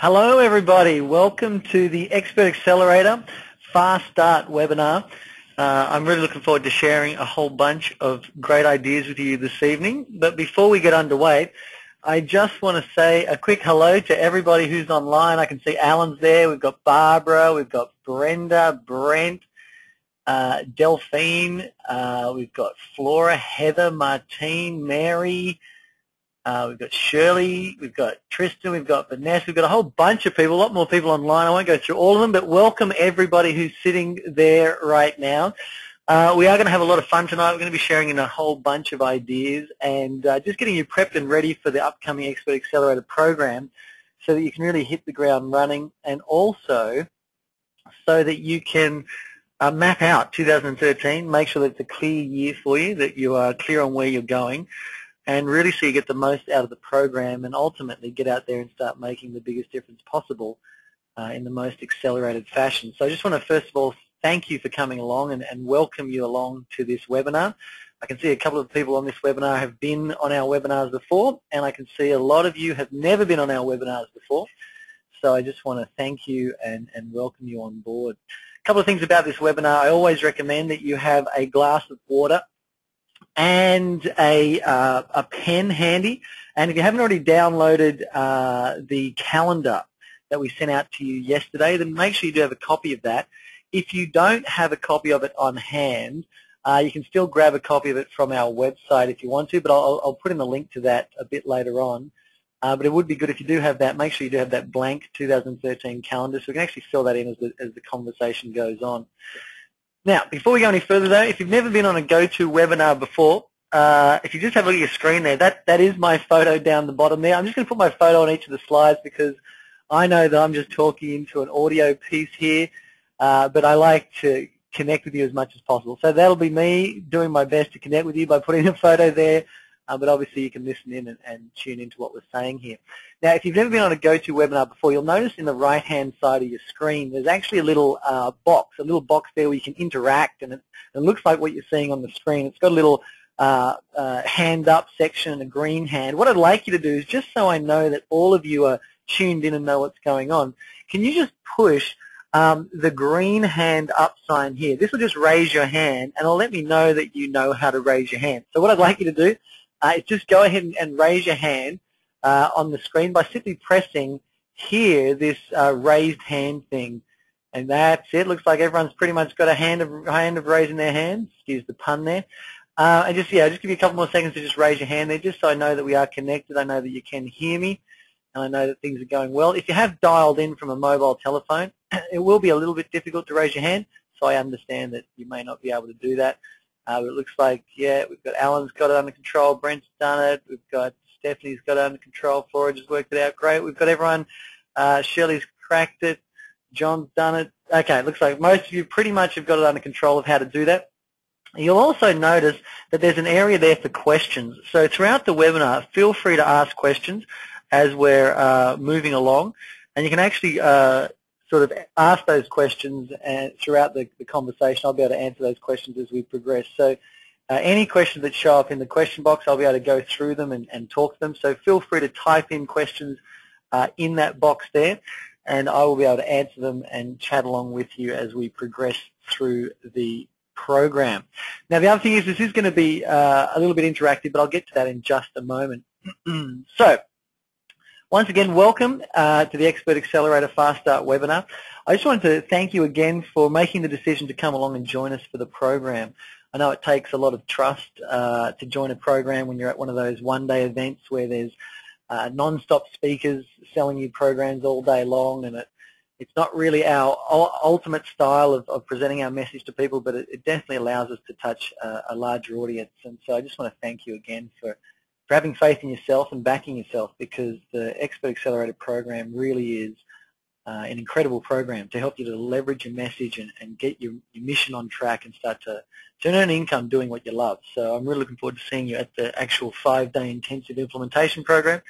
Hello everybody, welcome to the Expert Accelerator Fast Start webinar. I'm really looking forward to sharing a whole bunch of great ideas with you this evening. But before we get underway, I just want to say a quick hello to everybody who's online. I can see Alan's there, we've got Barbara, we've got Brenda, Brent, Delphine, we've got Flora, Heather, Martine, Mary, we've got Shirley, we've got Tristan, we've got Vanessa, we've got a whole bunch of people, a lot more people online. I won't go through all of them, but welcome everybody who's sitting there right now. We are going to have a lot of fun tonight. We're going to be sharing a whole bunch of ideas and just getting you prepped and ready for the upcoming Expert Accelerator program so that you can really hit the ground running, and also so that you can map out 2013, make sure that it's a clear year for you, that you are clear on where you're going, and really so you get the most out of the program and ultimately get out there and start making the biggest difference possible in the most accelerated fashion. So I just want to first of all thank you for coming along and welcome you along to this webinar. I can see a couple of people on this webinar have been on our webinars before, and I can see a lot of you have never been on our webinars before. So I just want to thank you and welcome you on board. A couple of things about this webinar. I always recommend that you have a glass of water and a pen handy. And if you haven't already downloaded the calendar that we sent out to you yesterday, then make sure you do have a copy of that. If you don't have a copy of it on hand, you can still grab a copy of it from our website if you want to, but I'll put in the link to that a bit later on. But it would be good if you do have that, make sure you do have that blank 2013 calendar so we can actually fill that in as the conversation goes on. Now, before we go any further though, if you've never been on a go-to webinar before, if you just have a look at your screen there, that is my photo down the bottom there. I'm just going to put my photo on each of the slides because I know that I'm just talking into an audio piece here, but I like to connect with you as much as possible. So that'll be me doing my best to connect with you by putting a photo there, but obviously you can listen in and tune into what we're saying here. Now, if you've never been on a go-to webinar before, you'll notice in the right-hand side of your screen, there's actually a little box there where you can interact, and it looks like what you're seeing on the screen. It's got a little hand-up section and a green hand. What I'd like you to do is, just so I know that all of you are tuned in and know what's going on, can you just push the green hand up sign here? This will just raise your hand, and it'll let me know that you know how to raise your hand. So what I'd like you to do is just go ahead and raise your hand on the screen by simply pressing here this raised hand thing, and that's it. Looks like everyone's pretty much got a hand of raising their hand. Excuse the pun there. And just give you a couple more seconds to just raise your hand there, just so I know that we are connected. I know that you can hear me, and I know that things are going well. If you have dialed in from a mobile telephone, it will be a little bit difficult to raise your hand, so I understand that you may not be able to do that. But it looks like, yeah, we've got Alan's got it under control, Brent's done it, we've got Stephanie's got it under control, Flora just worked it out great, we've got everyone, Shirley's cracked it, John's done it. Okay, it looks like most of you pretty much have got it under control of how to do that. You'll also notice that there's an area there for questions. So throughout the webinar, feel free to ask questions as we're moving along, and you can actually sort of ask those questions throughout the conversation. I'll be able to answer those questions as we progress. So any questions that show up in the question box, I'll be able to go through them and talk to them. So feel free to type in questions in that box there, and I will be able to answer them and chat along with you as we progress through the program. Now, the other thing is this is going to be a little bit interactive, but I'll get to that in just a moment. So, once again, welcome to the Expert Accelerator Fast Start webinar. I just wanted to thank you again for making the decision to come along and join us for the program. I know it takes a lot of trust to join a program when you're at one of those one-day events where there's non-stop speakers selling you programs all day long, and it's not really our ultimate style of presenting our message to people, but it definitely allows us to touch a larger audience. And so I just want to thank you again for having faith in yourself and backing yourself, because the Expert Accelerator program really is an incredible program to help you to leverage your message and get your mission on track and start to earn income doing what you love. So I'm really looking forward to seeing you at the actual 5-day intensive implementation program,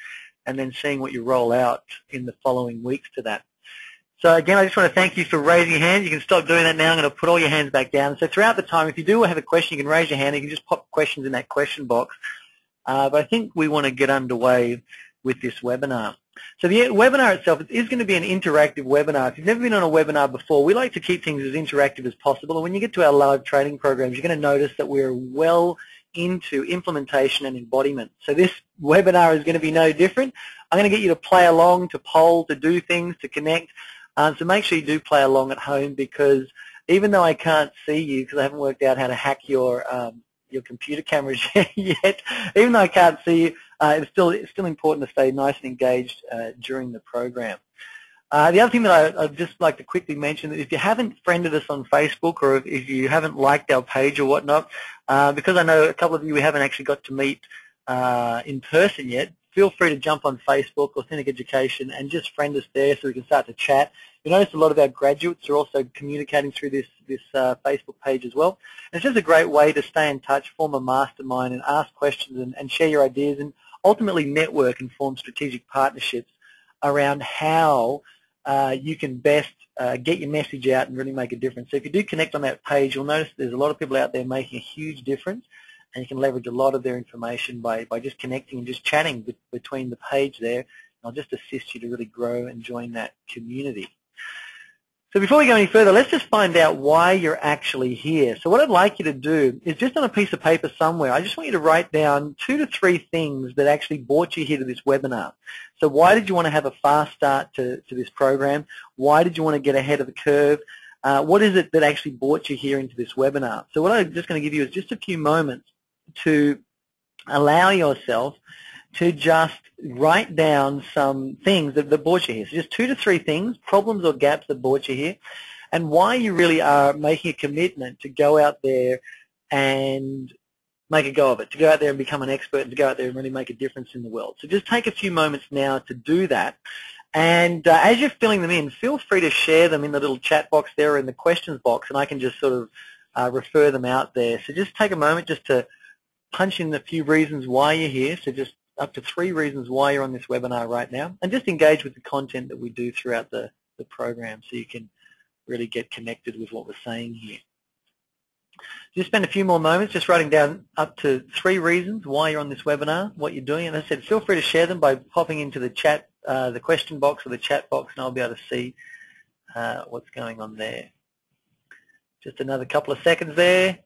and then seeing what you roll out in the following weeks to that. So again, I just want to thank you for raising your hand. You can stop doing that now. I'm going to put all your hands back down. So throughout the time, if you do have a question, you can raise your hand. You can just pop questions in that question box. But I think we want to get underway with this webinar. So the webinar itself is going to be an interactive webinar. If you've never been on a webinar before, we like to keep things as interactive as possible. And when you get to our live training programs, you're going to notice that we're well into implementation and embodiment. So this webinar is going to be no different. I'm going to get you to play along, to poll, to do things, to connect. So make sure you do play along at home, because even though I can't see you because I haven't worked out how to hack your computer cameras yet, even though I can't see you, it's still important to stay nice and engaged during the program. The other thing that I'd just like to quickly mention, that if you haven't friended us on Facebook, or if you haven't liked our page or whatnot, because I know a couple of you we haven't actually got to meet in person yet, feel free to jump on Facebook, Authentic Education, and just friend us there so we can start to chat. You notice a lot of our graduates are also communicating through this Facebook page as well. And it's just a great way to stay in touch, form a mastermind, and ask questions and share your ideas, and ultimately network and form strategic partnerships around how you can best get your message out and really make a difference. So if you do connect on that page, you'll notice there's a lot of people out there making a huge difference, and you can leverage a lot of their information by just connecting and just chatting between the page there. I'll just assist you to really grow and join that community. So before we go any further, let's just find out why you're actually here. So what I'd like you to do is, just on a piece of paper somewhere, I just want you to write down 2 to 3 things that actually brought you here to this webinar. So why did you want to have a fast start to this program? Why did you want to get ahead of the curve? What is it that actually brought you here into this webinar? So what I'm just going to give you is just a few moments to allow yourself to just write down some things that brought you here. So just 2 to 3 things, problems or gaps that brought you here, and why you really are making a commitment to go out there and make a go of it, to go out there and become an expert, and to go out there and really make a difference in the world. So just take a few moments now to do that. And as you're filling them in, feel free to share them in the little chat box there or in the questions box, and I can just sort of refer them out there. So just take a moment just to punch in a few reasons why you're here. So just up to 3 reasons why you're on this webinar right now, and just engage with the content that we do throughout the program so you can really get connected with what we're saying here. Just spend a few more moments just writing down up to 3 reasons why you're on this webinar, what you're doing, and as I said, feel free to share them by popping into the chat, the question box or the chat box, and I'll be able to see what's going on there. Just another couple of seconds there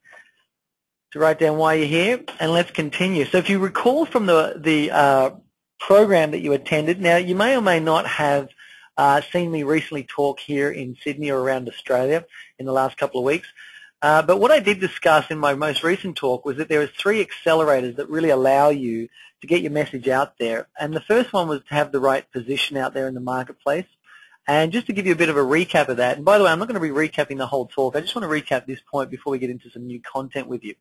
to write down why you're here, and let's continue. So if you recall from the program that you attended, now you may or may not have seen me recently talk here in Sydney or around Australia in the last couple of weeks, but what I did discuss in my most recent talk was that there are 3 accelerators that really allow you to get your message out there, and the first one was to have the right position out there in the marketplace. And just to give you a bit of a recap of that, and by the way, I'm not going to be recapping the whole talk. I just want to recap this point before we get into some new content with you.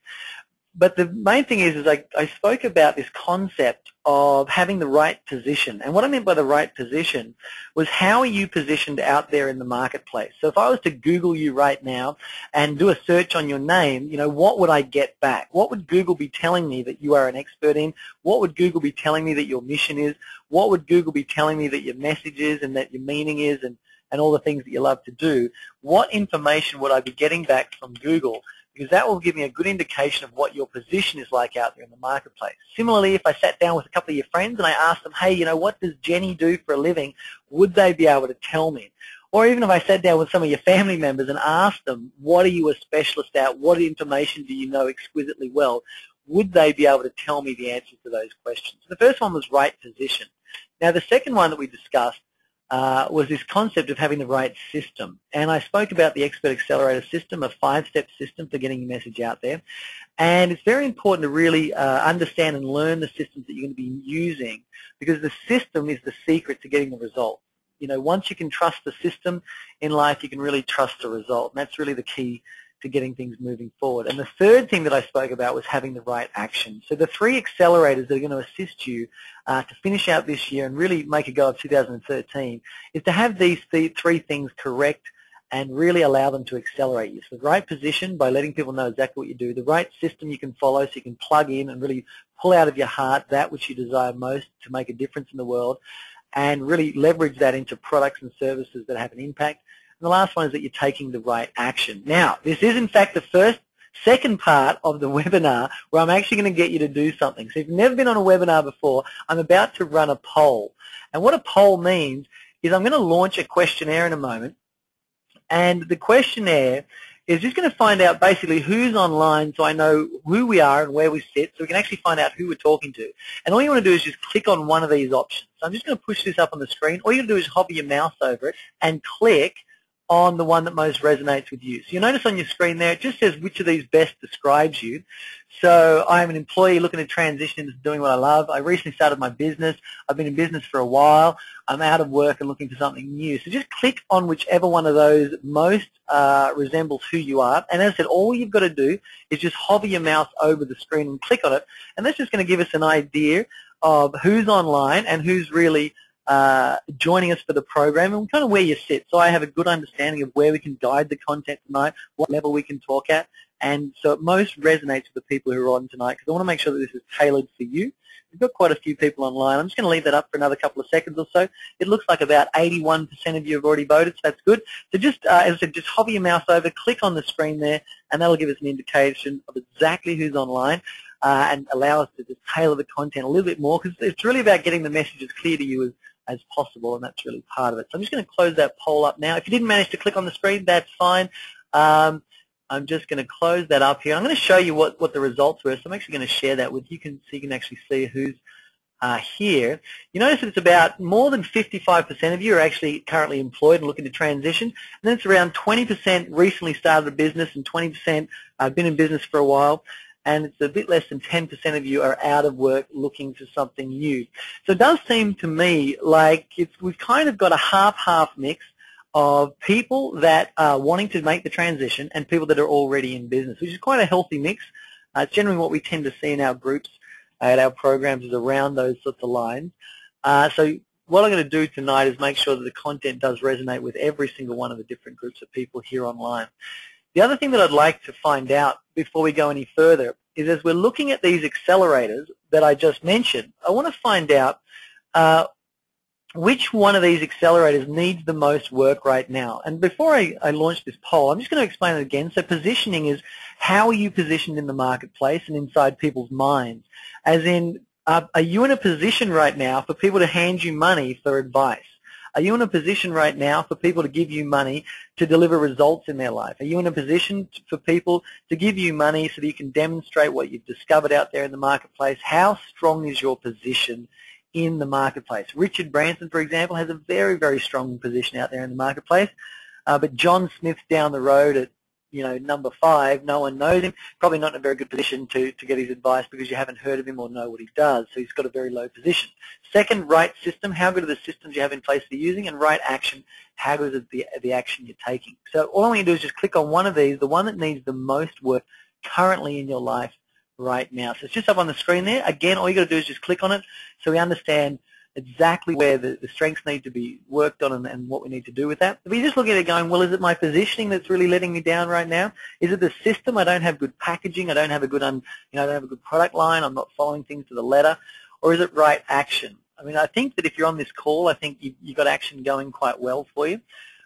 But the main thing is I spoke about this concept of having the right position. And what I meant by the right position was, how are you positioned out there in the marketplace? So if I was to Google you right now and do a search on your name, you know, what would I get back? What would Google be telling me that you are an expert in? What would Google be telling me that your mission is? What would Google be telling me that your message is and that your meaning is, and all the things that you love to do? What information would I be getting back from Google? Because that will give me a good indication of what your position is like out there in the marketplace. Similarly, if I sat down with a couple of your friends and I asked them, hey, you know, what does Jenny do for a living? Would they be able to tell me? Or even if I sat down with some of your family members and asked them, what are you a specialist at? What information do you know exquisitely well? Would they be able to tell me the answers to those questions? The first one was right position. Now, the second one that we discussed was this concept of having the right system. And I spoke about the Expert Accelerator system, a 5-step system for getting your message out there. And it's very important to really understand and learn the systems that you're going to be using, because the system is the secret to getting the result. You know, once you can trust the system in life, you can really trust the result. And that's really the key to getting things moving forward. And the third thing that I spoke about was having the right action. So the 3 accelerators that are going to assist you to finish out this year and really make a go of 2013 is to have these 3 things correct and really allow them to accelerate you. So the right position, by letting people know exactly what you do. The right system you can follow, so you can plug in and really pull out of your heart that which you desire most to make a difference in the world, and really leverage that into products and services that have an impact. And the last one is that you're taking the right action. Now, this is in fact the first second part of the webinar where I'm actually going to get you to do something. So if you've never been on a webinar before, I'm about to run a poll. And what a poll means is I'm going to launch a questionnaire in a moment. And the questionnaire is just going to find out basically who's online so I know who we are and where we sit so we can actually find out who we're talking to. And all you want to do is just click on one of these options. So I'm just going to push this up on the screen. All you're going to do is hover your mouse over it and click on the one that most resonates with you. So you'll notice on your screen there, it just says which of these best describes you. So I'm an employee looking to transition into doing what I love. I recently started my business. I've been in business for a while. I'm out of work and looking for something new. So just click on whichever one of those most resembles who you are. And as I said, all you've got to do is just hover your mouse over the screen and click on it. And that's just going to give us an idea of who's online and who's really joining us for the program and kind of where you sit. So I have a good understanding of where we can guide the content tonight, what level we can talk at, and so it most resonates with the people who are on tonight because I want to make sure that this is tailored for you. We've got quite a few people online. I'm just going to leave that up for another couple of seconds or so. It looks like about 81% of you have already voted, so that's good. So just, as I said, just hover your mouse over, click on the screen there, and that'll give us an indication of exactly who's online and allow us to just tailor the content a little bit more because it's really about getting the message as clear to you as possible, and that's really part of it. So I'm just going to close that poll up now. If you didn't manage to click on the screen, that's fine. I'm just going to close that up here. I'm going to show you what the results were, so I'm actually going to share that with you so you can actually see who's here. You notice that it's about more than 55% of you are actually currently employed and looking to transition, and then it's around 20% recently started a business and 20% have been in business for a while, and it's a bit less than 10% of you are out of work looking for something new. So it does seem to me like we've kind of got a half-half mix of people that are wanting to make the transition and people that are already in business, which is quite a healthy mix. It's generally what we tend to see in our groups, at our programs, is around those sorts of lines. So what I'm going to do tonight is make sure that the content does resonate with every single one of the different groups of people here online. The other thing that I'd like to find out before we go any further is as we're looking at these accelerators that I just mentioned, I want to find out which one of these accelerators needs the most work right now. And before I launch this poll, I'm just going to explain it again. So positioning is how are you positioned in the marketplace and inside people's minds? As in, are you in a position right now for people to hand you money for advice? Are you in a position right now for people to give you money to deliver results in their life? Are you in a position for people to give you money so that you can demonstrate what you've discovered out there in the marketplace? How strong is your position in the marketplace? Richard Branson, for example, has a very, very strong position out there in the marketplace, but John Smith's down the road at number 5, no one knows him, probably not in a very good position to get his advice because you haven't heard of him or know what he does, so he's got a very low position. Second, right system, how good are the systems you have in place for using, and right action, how good is the action you're taking. So all I'm going to do is just click on one of these, the one that needs the most work currently in your life right now. So it's just up on the screen there. Again, all you got to do is just click on it so we understand exactly where the strengths need to be worked on and what we need to do with that. If you just look at it going, well, is it my positioning that's really letting me down right now? Is it the system? I don't have good packaging. I don't have a good, I don't have a good product line. I'm not following things to the letter. Or is it right action? I mean, I think that if you're on this call, I think you've got action going quite well for you.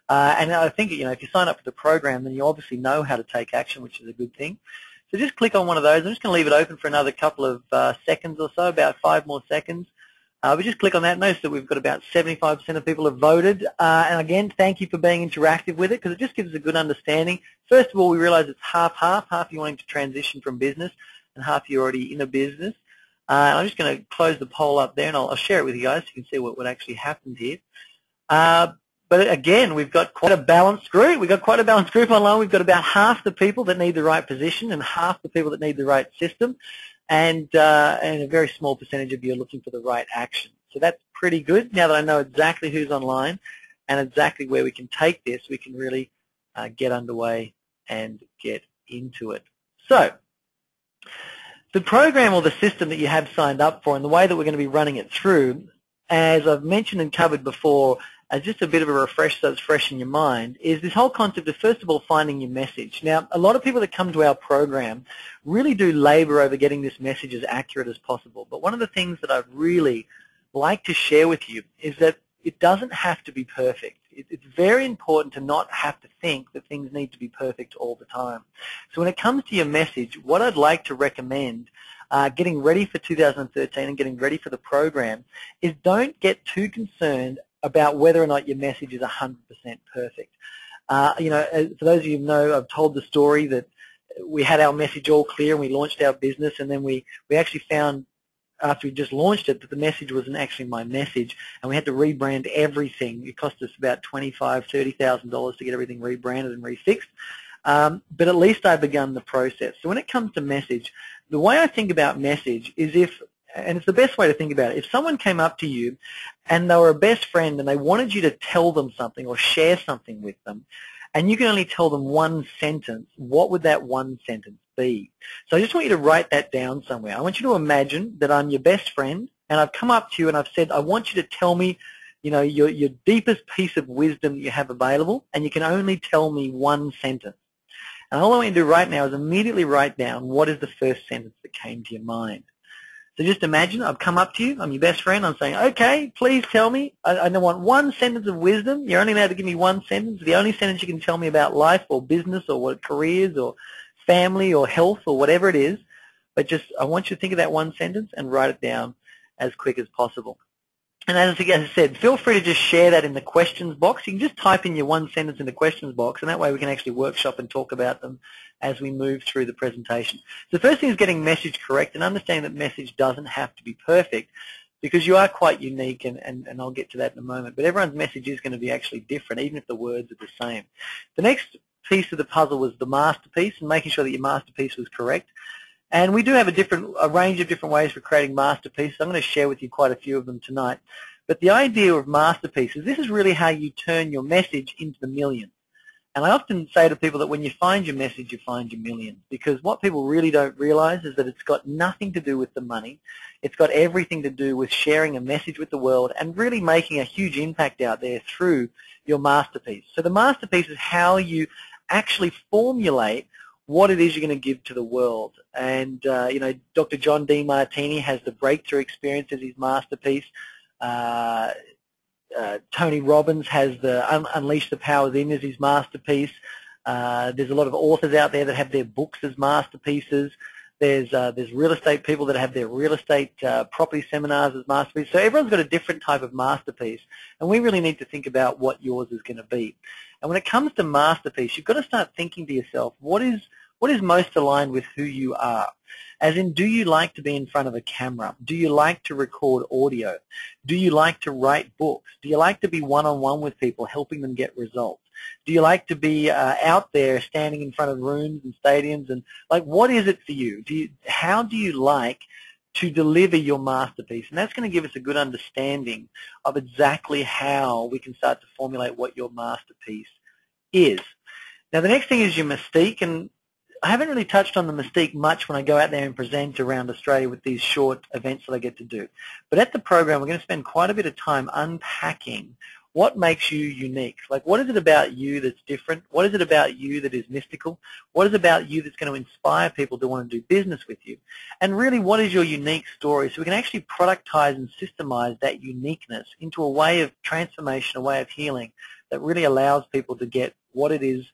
And I think, if you sign up for the program, then you obviously know how to take action, which is a good thing. So just click on one of those. I'm just going to leave it open for another couple of seconds or so, about 5 more seconds. We just click on that. Notice that we've got about 75% of people have voted. And again, thank you for being interactive with it because it just gives us a good understanding. First of all, we realize it's half-half, half you wanting to transition from business and half you're already in a business. And I'm just going to close the poll up there and I'll share it with you guys so you can see what actually happened here. But again, we've got quite a balanced group. We've got quite a balanced group online. We've got about half the people that need the right position and half the people that need the right system. And a very small percentage of you are looking for the right action. So that's pretty good. Now that I know exactly who's online and exactly where we can take this, we can really get underway and get into it. So the program or the system that you have signed up for and the way that we're going to be running it through, as I've mentioned and covered before, as just a bit of a refresh so it's fresh in your mind, is this whole concept of, first of all, finding your message. Now, a lot of people that come to our program really do labor over getting this message as accurate as possible. But one of the things that I'd really like to share with you is that it doesn't have to be perfect. It's very important to not have to think that things need to be perfect all the time. So when it comes to your message, what I'd like to recommend, getting ready for 2013 and getting ready for the program, is don't get too concerned about whether or not your message is 100% perfect. For those of you who know, I've told the story that we had our message all clear and we launched our business, and then we actually found after we just launched it that the message wasn't actually my message, and we had to rebrand everything. It cost us about $25,000, $30,000 to get everything rebranded and refixed. But at least I begun the process. So when it comes to message, the way I think about message is and it's the best way to think about it, if someone came up to you and they were a best friend and they wanted you to tell them something or share something with them, and you can only tell them one sentence, what would that one sentence be? So I just want you to write that down somewhere. I want you to imagine that I'm your best friend and I've come up to you and I've said, I want you to tell me, your deepest piece of wisdom that you have available, and you can only tell me one sentence. And all I want you to do right now is immediately write down what is the first sentence that came to your mind. So just imagine I've come up to you, I'm your best friend, I'm saying, okay, please tell me, I want one sentence of wisdom. You're only allowed to give me one sentence. The only sentence you can tell me about life or business or what careers or family or health or whatever it is. But just, I want you to think of that one sentence and write it down as quick as possible. And as I said, feel free to just share that in the questions box. You can just type in your one sentence in the questions box, and that way we can actually workshop and talk about them as we move through the presentation. So the first thing is getting message correct and understanding that message doesn't have to be perfect, because you are quite unique, and I'll get to that in a moment. But everyone's message is going to be actually different, even if the words are the same. The next piece of the puzzle was the masterpiece, and making sure that your masterpiece was correct. And we do have a range of different ways for creating masterpieces. I'm going to share with you quite a few of them tonight. But the idea of masterpieces, this is really how you turn your message into the millions. And I often say to people that when you find your message, you find your millions. Because what people really don't realize is that it's got nothing to do with the money. It's got everything to do with sharing a message with the world and really making a huge impact out there through your masterpiece. So the masterpiece is how you actually formulate what it is you're going to give to the world. And, Dr. John D. Martini has the breakthrough experience as his masterpiece. Tony Robbins has the Unleash the Power Within as his masterpiece. There's a lot of authors out there that have their books as masterpieces. There's real estate people that have their real estate property seminars as masterpieces. So everyone's got a different type of masterpiece, and we really need to think about what yours is going to be. And when it comes to masterpiece, you've got to start thinking to yourself, what is most aligned with who you are? As in, do you like to be in front of a camera? Do you like to record audio? Do you like to write books? Do you like to be one-on-one with people, helping them get results? Do you like to be out there standing in front of rooms and stadiums? And what is it for you? How do you like to deliver your masterpiece? And that's going to give us a good understanding of exactly how we can start to formulate what your masterpiece is. Now, the next thing is your mystique, and I haven't really touched on the mystique much when I go out there and present around Australia with these short events that I get to do. But at the program, we're going to spend quite a bit of time unpacking what makes you unique. What is it about you that's different? What is it about you that is mystical? What is it about you that's going to inspire people to want to do business with you? And really, what is your unique story? So we can actually productize and systemize that uniqueness into a way of transformation, a way of healing that really allows people to get what it is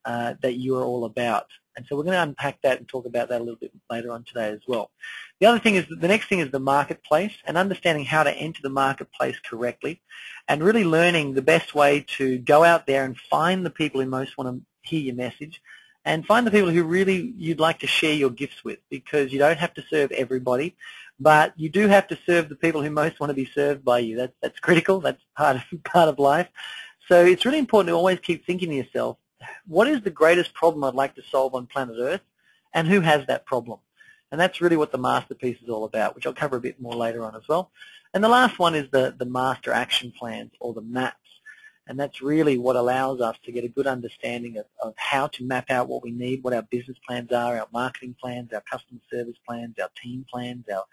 that you are all about. And so we're going to unpack that and talk about that a little bit later on today as well. The next thing is the marketplace, and understanding how to enter the marketplace correctly, and really learning the best way to go out there and find the people who most want to hear your message, and find the people who really you'd like to share your gifts with, because you don't have to serve everybody, but you do have to serve the people who most want to be served by you. That's critical. That's part of life. So it's really important to always keep thinking to yourself, what is the greatest problem I'd like to solve on planet Earth, and who has that problem? And that's really what the masterpiece is all about, which I'll cover a bit more later on as well. And the last one is the master action plans, or the MAPs. And that's really what allows us to get a good understanding of how to map out what we need, what our business plans are, our marketing plans, our customer service plans, our team plans, our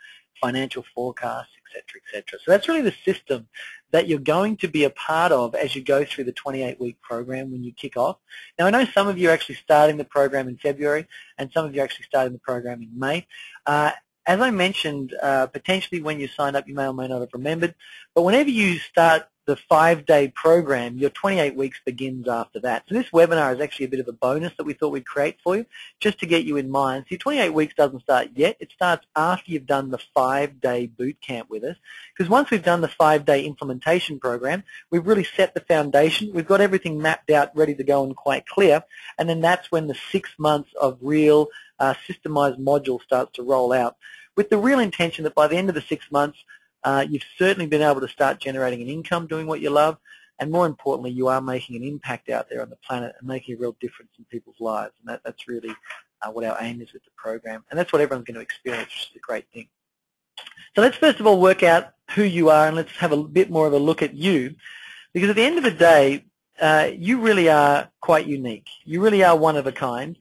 financial forecasts, etc., etc. So that's really the system that you're going to be a part of as you go through the 28-week program when you kick off. Now, I know some of you are actually starting the program in February, and some of you are actually starting the program in May. As I mentioned, potentially when you signed up, you may or may not have remembered, but whenever you start the 5-day program, your 28 weeks begins after that. So this webinar is actually a bit of a bonus that we thought we'd create for you, just to get you in mind. So your 28 weeks doesn't start yet. It starts after you've done the 5-day boot camp with us, because once we've done the 5-day implementation program, we've really set the foundation. We've got everything mapped out, ready to go and quite clear, and then that's when the 6 months of real systemized module starts to roll out, with the real intention that by the end of the 6 months, you've certainly been able to start generating an income doing what you love, and more importantly, you are making an impact out there on the planet and making a real difference in people's lives. And that's really what our aim is with the program. And that's what everyone's going to experience, which is a great thing. So let's first of all work out who you are, and let's have a bit more of a look at you, because at the end of the day, you really are quite unique. You really are one of a kind.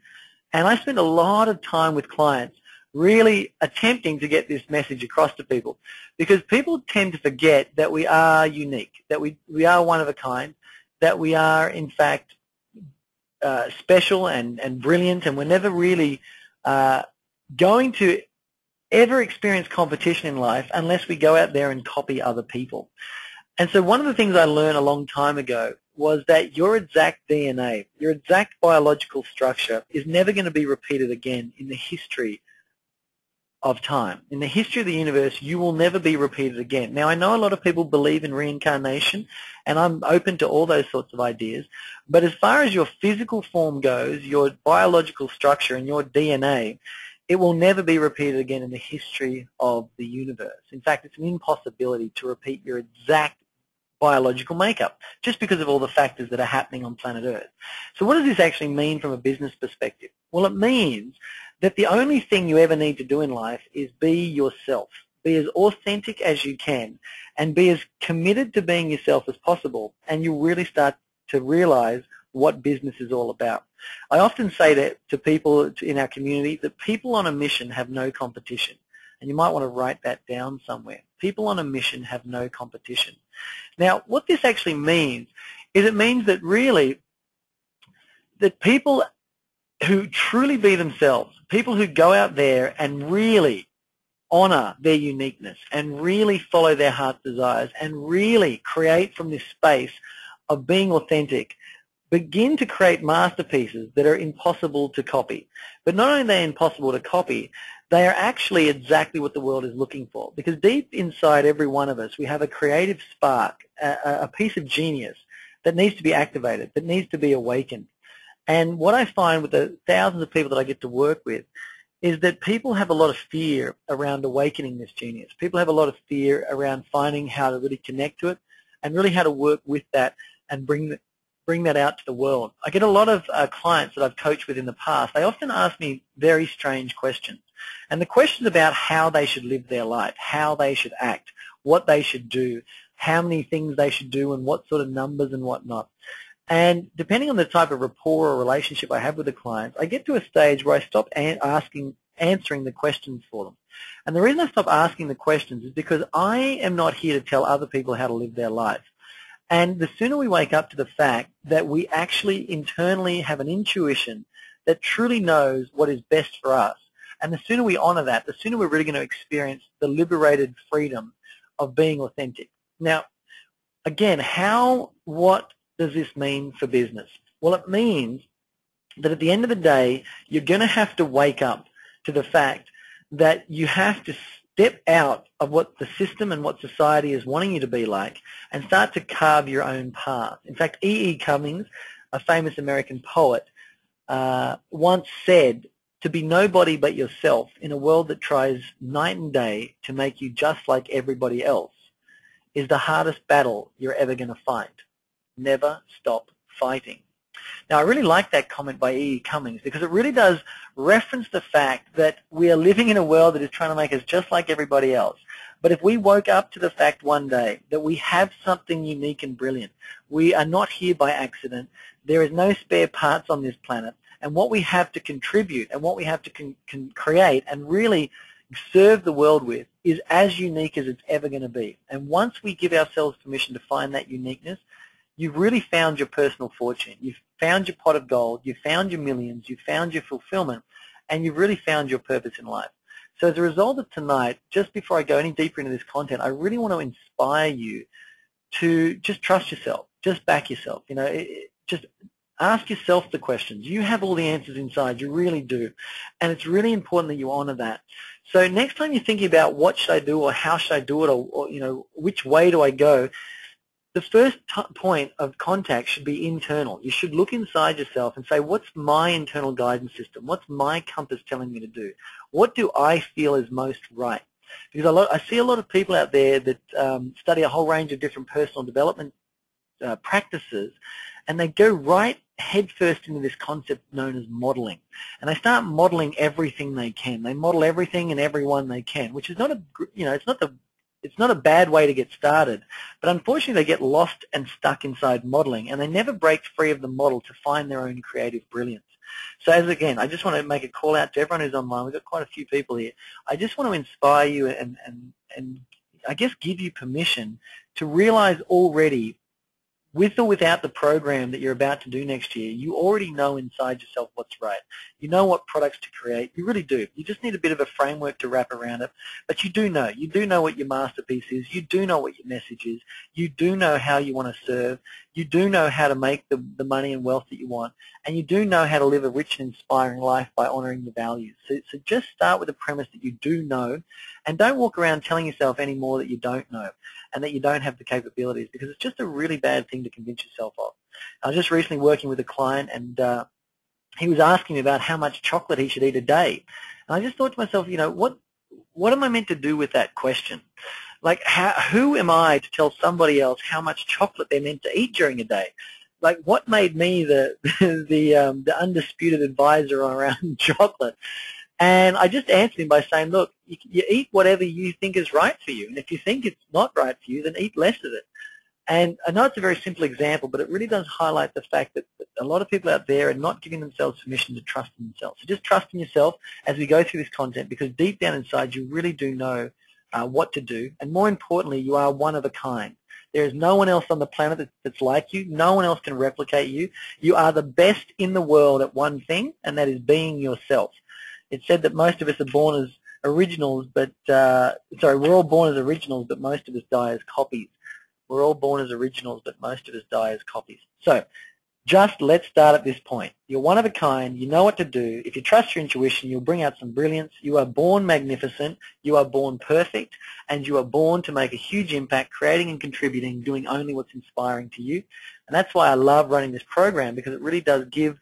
And I spend a lot of time with clients really attempting to get this message across to people, because people tend to forget that we are unique, that we are one of a kind, that we are in fact special and brilliant, and we're never really going to ever experience competition in life unless we go out there and copy other people. And so one of the things I learned a long time ago was that your exact DNA, your exact biological structure is never going to be repeated again in the history of time. In the history of the universe, you will never be repeated again. Now, I know a lot of people believe in reincarnation, and I'm open to all those sorts of ideas, but as far as your physical form goes, your biological structure and your DNA, it will never be repeated again in the history of the universe. In fact, it's an impossibility to repeat your exact biological makeup, just because of all the factors that are happening on planet Earth. So what does this actually mean from a business perspective? Well, it means that the only thing you ever need to do in life is be yourself. Be as authentic as you can, and be as committed to being yourself as possible, and you'll really start to realize what business is all about. I often say that to people in our community, that people on a mission have no competition. And you might want to write that down somewhere. People on a mission have no competition. Now, what this actually means is it means that really that people who truly be themselves, people who go out there and really honor their uniqueness and really follow their heart's desires and really create from this space of being authentic, begin to create masterpieces that are impossible to copy. But not only are they impossible to copy, they are actually exactly what the world is looking for. Because deep inside every one of us, we have a creative spark, a piece of genius that needs to be activated, that needs to be awakened. And what I find with the thousands of people that I get to work with is that people have a lot of fear around awakening this genius. People have a lot of fear around finding how to really connect to it and really how to work with that and bring that out to the world. I get a lot of clients that I've coached with in the past. They often ask me very strange questions. And the questions about how they should live their life, how they should act, what they should do, how many things they should do, and what sort of numbers and whatnot. And depending on the type of rapport or relationship I have with the clients, I get to a stage where I stop answering the questions for them. And the reason I stop asking the questions is because I am not here to tell other people how to live their life. And the sooner we wake up to the fact that we actually internally have an intuition that truly knows what is best for us, and the sooner we honor that, the sooner we're really going to experience the liberated freedom of being authentic. Now, again, what does this mean for business? Well, it means that at the end of the day, you're going to have to wake up to the fact that you have to step out of what the system and what society is wanting you to be like and start to carve your own path. In fact, E. E. Cummings, a famous American poet, once said, "To be nobody but yourself in a world that tries night and day to make you just like everybody else is the hardest battle you're ever going to fight. Never stop fighting." Now, I really like that comment by E. E. Cummings because it really does reference the fact that we are living in a world that is trying to make us just like everybody else. But if we woke up to the fact one day that we have something unique and brilliant, we are not here by accident, there is no spare parts on this planet, and what we have to contribute and what we have to create and really serve the world with is as unique as it's ever going to be. And once we give ourselves permission to find that uniqueness, you've really found your personal fortune. You've found your pot of gold. You've found your millions. You've found your fulfillment. And you've really found your purpose in life. So as a result of tonight, just before I go any deeper into this content, I really want to inspire you to just trust yourself, just back yourself. You know, just ask yourself the questions. You have all the answers inside, you really do. And it's really important that you honor that. So next time you're thinking about what should I do or how should I do it or you know, which way do I go, the first point of contact should be internal. You should look inside yourself and say, what's my internal guidance system? What's my compass telling me to do? What do I feel is most right? Because I see a lot of people out there that study a whole range of different personal development practices, and they go right headfirst into this concept known as modeling. And they start modeling everything they can. They model everything and everyone they can, which is not a, you know, it's not a bad way to get started, but unfortunately they get lost and stuck inside modeling, and they never break free of the model to find their own creative brilliance. So as again, I just want to make a call out to everyone who's online. We've got quite a few people here. I just want to inspire you and I guess give you permission to realize already, with or without the program that you're about to do next year, you already know inside yourself what's right. You know what products to create. You really do. You just need a bit of a framework to wrap around it. But you do know. You do know what your masterpiece is. You do know what your message is. You do know how you want to serve. You do know how to make the money and wealth that you want. And you do know how to live a rich and inspiring life by honoring your values. So just start with the premise that you do know, and don't walk around telling yourself anymore that you don't know and that you don't have the capabilities, because it's just a really bad thing to convince yourself of. I was just recently working with a client, and he was asking me about how much chocolate he should eat a day. And I just thought to myself, you know, what am I meant to do with that question? Like, who am I to tell somebody else how much chocolate they're meant to eat during a day? Like, what made me the undisputed advisor around chocolate? And I just answered him by saying, look, you eat whatever you think is right for you. And if you think it's not right for you, then eat less of it. And I know it's a very simple example, but it really does highlight the fact that a lot of people out there are not giving themselves permission to trust in themselves. So just trust in yourself as we go through this content, because deep down inside you really do know what to do. And more importantly, you are one of a kind. There is no one else on the planet that's like you. No one else can replicate you. You are the best in the world at one thing, and that is being yourself. It's said that most of us are born as originals, but we're all born as originals, but most of us die as copies. We're all born as originals, but most of us die as copies. So just let's start at this point. You're one of a kind. You know what to do. If you trust your intuition, you'll bring out some brilliance. You are born magnificent. You are born perfect. And you are born to make a huge impact, creating and contributing, doing only what's inspiring to you. And that's why I love running this program, because it really does give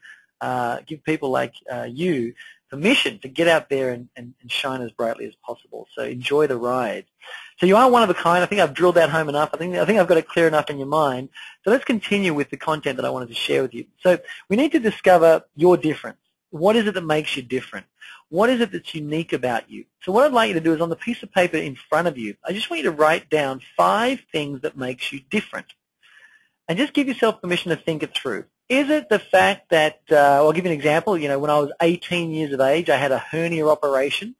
people like you permission to get out there and shine as brightly as possible. So enjoy the ride. So you are one of a kind. I think I've drilled that home enough. I think I've got it clear enough in your mind. So let's continue with the content that I wanted to share with you. So we need to discover your difference. What is it that makes you different? What is it that's unique about you? So what I'd like you to do is, on the piece of paper in front of you, I just want you to write down 5 things that makes you different. And just give yourself permission to think it through. Is it the fact that, I'll give you an example, you know, when I was 18 years of age, I had a hernia operation,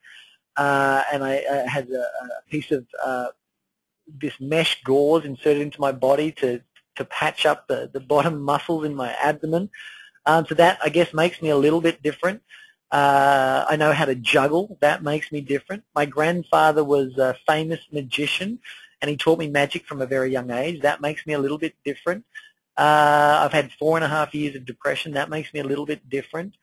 and I had a piece of this mesh gauze inserted into my body to patch up the bottom muscles in my abdomen. So that, I guess, makes me a little bit different. I know how to juggle. That makes me different. My grandfather was a famous magician, and he taught me magic from a very young age. That makes me a little bit different. I've had 4.5 years of depression. That makes me a little bit different.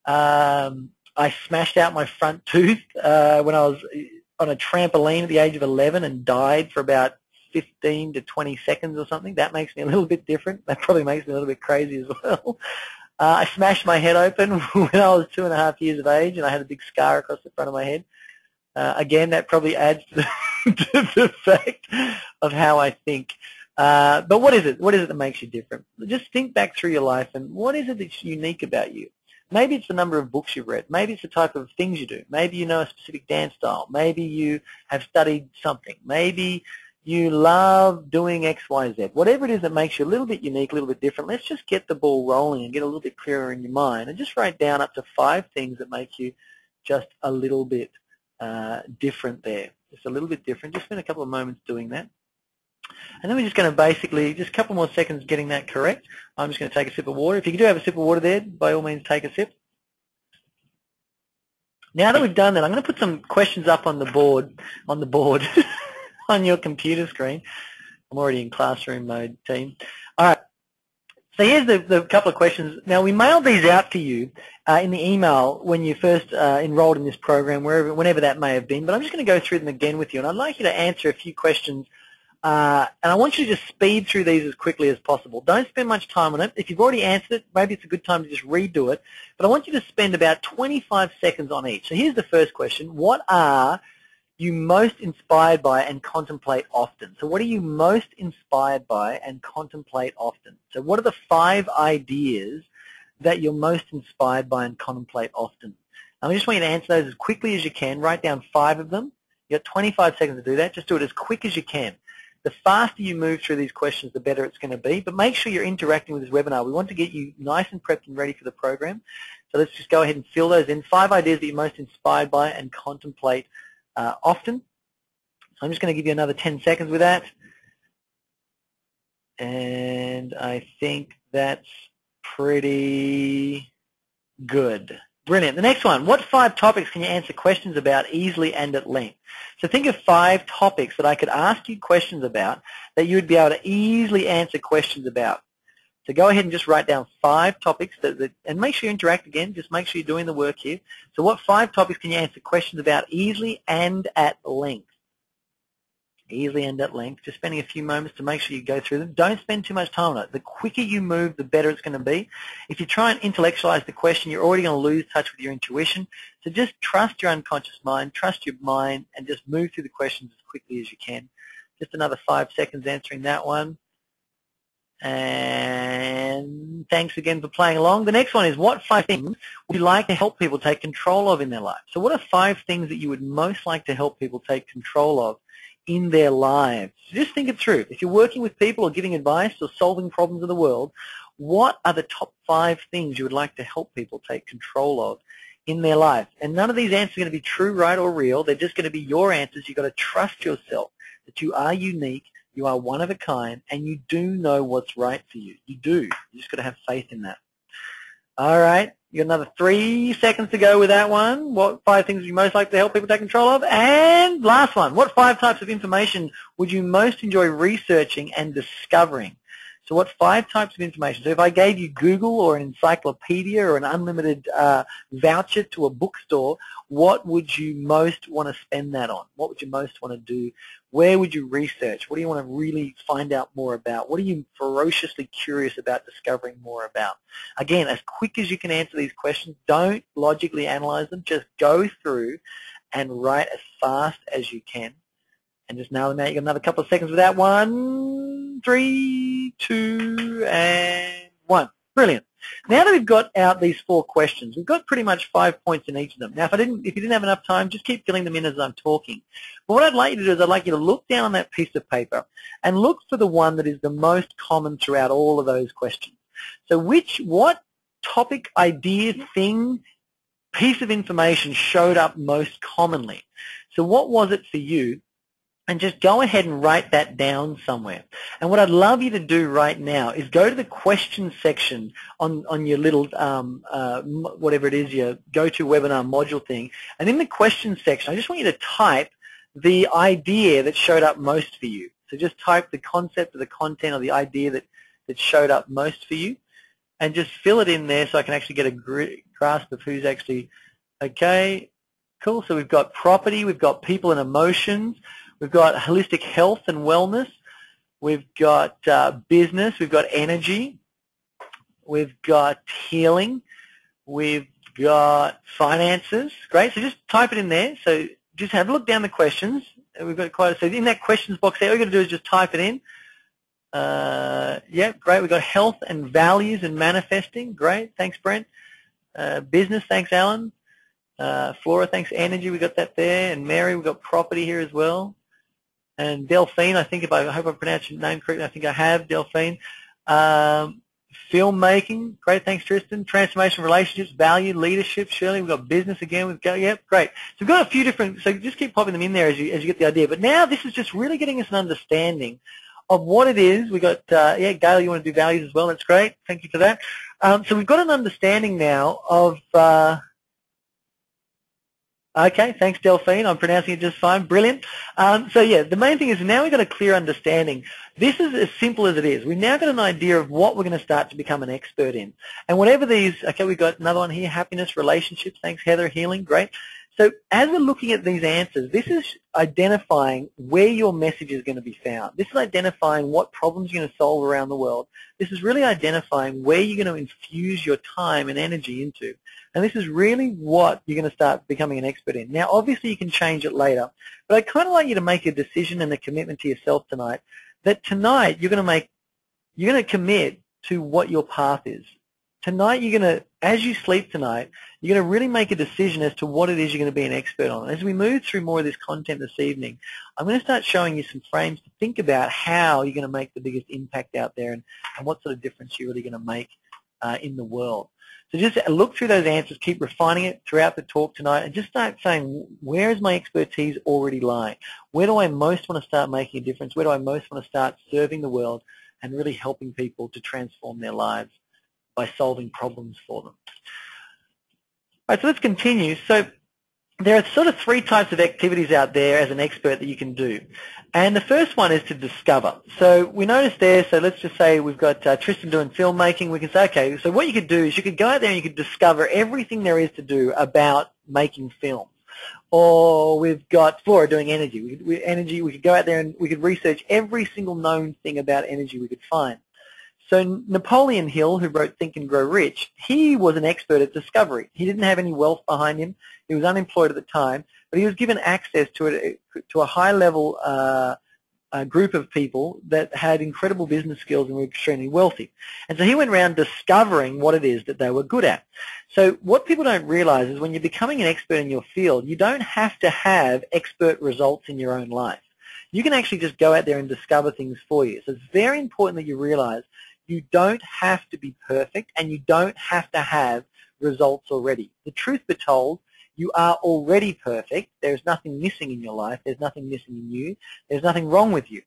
I smashed out my front tooth when I was on a trampoline at the age of 11 and died for about 15 to 20 seconds or something. That makes me a little bit different. That probably makes me a little bit crazy as well. I smashed my head open when I was 2.5 years of age, and I had a big scar across the front of my head. Again, that probably adds to the fact of how I think. But what is it? What is it that makes you different? Just think back through your life, and what is it that's unique about you? Maybe it's the number of books you've read. Maybe it's the type of things you do. Maybe you know a specific dance style. Maybe you have studied something. Maybe you love doing X, Y, Z. Whatever it is that makes you a little bit unique, a little bit different, let's just get the ball rolling and get a little bit clearer in your mind, and just write down up to 5 things that make you just a little bit different there. Just a little bit different. Just spend a couple of moments doing that. And then we're just going to basically, just a couple more seconds getting that correct. I'm just going to take a sip of water. If you do have a sip of water there, by all means take a sip. Now that we've done that, I'm going to put some questions up on the board, on your computer screen. I'm already in classroom mode, team. All right. So here's the couple of questions. Now, we mailed these out to you in the email when you first enrolled in this program, whenever that may have been, but I'm just going to go through them again with you, and I'd like you to answer a few questions, and I want you to just speed through these as quickly as possible. Don't spend much time on it. If you've already answered it, maybe it's a good time to just redo it, but I want you to spend about 25 seconds on each. So here's the first question. What are you most inspired by and contemplate often? So what are you most inspired by and contemplate often? So what are the 5 ideas that you're most inspired by and contemplate often? I just want you to answer those as quickly as you can. Write down 5 of them. You've got 25 seconds to do that. Just do it as quick as you can. The faster you move through these questions, the better it's going to be. But make sure you're interacting with this webinar. We want to get you nice and prepped and ready for the program. So let's just go ahead and fill those in. 5 ideas that you're most inspired by and contemplate often. So I'm just going to give you another 10 seconds with that. And I think that's pretty good. Brilliant. The next one, what 5 topics can you answer questions about easily and at length? So think of 5 topics that I could ask you questions about that you would be able to easily answer questions about. So go ahead and just write down 5 topics, and make sure you interact again. Just make sure you're doing the work here. So what 5 topics can you answer questions about easily and at length? Easily and at length. Just spending a few moments to make sure you go through them. Don't spend too much time on it. The quicker you move, the better it's going to be. If you try and intellectualize the question, you're already going to lose touch with your intuition. So just trust your unconscious mind, trust your mind, and just move through the questions as quickly as you can. Just another 5 seconds answering that one. And thanks again for playing along. The next one is, what 5 things would you like to help people take control of in their life? So what are 5 things that you would most like to help people take control of in their lives? So just think it through. If you're working with people or giving advice or solving problems in the world, what are the top 5 things you would like to help people take control of in their life? And none of these answers are going to be true, right, or real. They're just going to be your answers. You've got to trust yourself that you are unique, you are one of a kind, and you do know what's right for you. You do. You just got to have faith in that. All right. You got another 3 seconds to go with that one. What 5 things would you most like to help people take control of? And last one. What 5 types of information would you most enjoy researching and discovering? So what 5 types of information? So if I gave you Google or an encyclopedia or an unlimited voucher to a bookstore, what would you most want to spend that on? What would you most want to do? Where would you research? What do you want to really find out more about? What are you ferociously curious about discovering more about? Again, as quick as you can answer these questions, don't logically analyze them. Just go through and write as fast as you can. And just nail them out. You got another couple of seconds with that one. 3, 2, and 1. Brilliant. Now that we've got out these 4 questions, we've got pretty much 5 points in each of them. Now, if you didn't have enough time, just keep filling them in as I'm talking. But what I'd like you to do is I'd like you to look down on that piece of paper and look for the one that is the most common throughout all of those questions. So what topic, idea, thing, piece of information showed up most commonly? So what was it for you? And just go ahead and write that down somewhere. And what I'd love you to do right now is go to the question section on your little, whatever it is, your GoToWebinar module thing. And in the question section, I just want you to type the idea that showed up most for you. So just type the concept or the content or the idea that showed up most for you. And just fill it in there so I can actually get a grasp of who's actually, okay, cool. So we've got property, we've got people and emotions. We've got holistic health and wellness. We've got business. We've got energy. We've got healing. We've got finances. Great. So just type it in there. So just have a look down the questions. We've got so in that questions box there, all you've got to do is just type it in. Yeah, great. We've got health and values and manifesting. Great. Thanks, Brent. Business. Thanks, Alan. Flora, thanks, energy. We got that there. And Mary, we've got property here as well. And Delphine, I hope I pronounced your name correctly. I think I have, Delphine. Filmmaking, great, thanks, Tristan. Transformation, relationships, value, leadership. Shirley, we've got business again. Yep, great. So we've got a few different. So just keep popping them in there as you get the idea. But now this is just really getting us an understanding of what it is. We got yeah, Gail, you want to do values as well? That's great. Thank you for that. So we've got an understanding now of. Okay, thanks, Delphine. I'm pronouncing it just fine. Brilliant. So yeah, the main thing is now we've got a clear understanding. This is as simple as it is. We've now got an idea of what we're going to start to become an expert in. And whatever these, okay, we've got another one here, happiness, relationships. Thanks, Heather, healing, great. So as we're looking at these answers, this is identifying where your message is going to be found. This is identifying what problems you're going to solve around the world. This is really identifying where you're going to infuse your time and energy into. And this is really what you're going to start becoming an expert in. Now, obviously, you can change it later, but I'd kind of like you to make a decision and a commitment to yourself tonight that tonight you're going to commit to what your path is. Tonight, you're going to, as you sleep tonight, you're going to really make a decision as to what it is you're going to be an expert on. As we move through more of this content this evening, I'm going to start showing you some frames to think about how you're going to make the biggest impact out there and what sort of difference you're really going to make in the world. So just look through those answers, keep refining it throughout the talk tonight, and just start saying, where is my expertise already lying? Where do I most want to start making a difference? Where do I most want to start serving the world and really helping people to transform their lives by solving problems for them? All right, so let's continue. So there are sort of three types of activities out there as an expert that you can do. And the first one is to discover. So we noticed there, so let's just say we've got Tristan doing filmmaking. We can say, okay, so what you could do is you could go out there and you could discover everything there is to do about making films. Or we've got Flora doing energy. We could go out there and we could research every single known thing about energy we could find. So Napoleon Hill, who wrote Think and Grow Rich, he was an expert at discovery. He didn't have any wealth behind him. He was unemployed at the time, but he was given access to a high-level group of people that had incredible business skills and were extremely wealthy. And so he went around discovering what it is that they were good at. So what people don't realize is when you're becoming an expert in your field, you don't have to have expert results in your own life. You can actually just go out there and discover things for you. So it's very important that you realize you don't have to be perfect and you don't have to have results already. The truth be told, you are already perfect. There's nothing missing in your life. There's nothing missing in you. There's nothing wrong with you.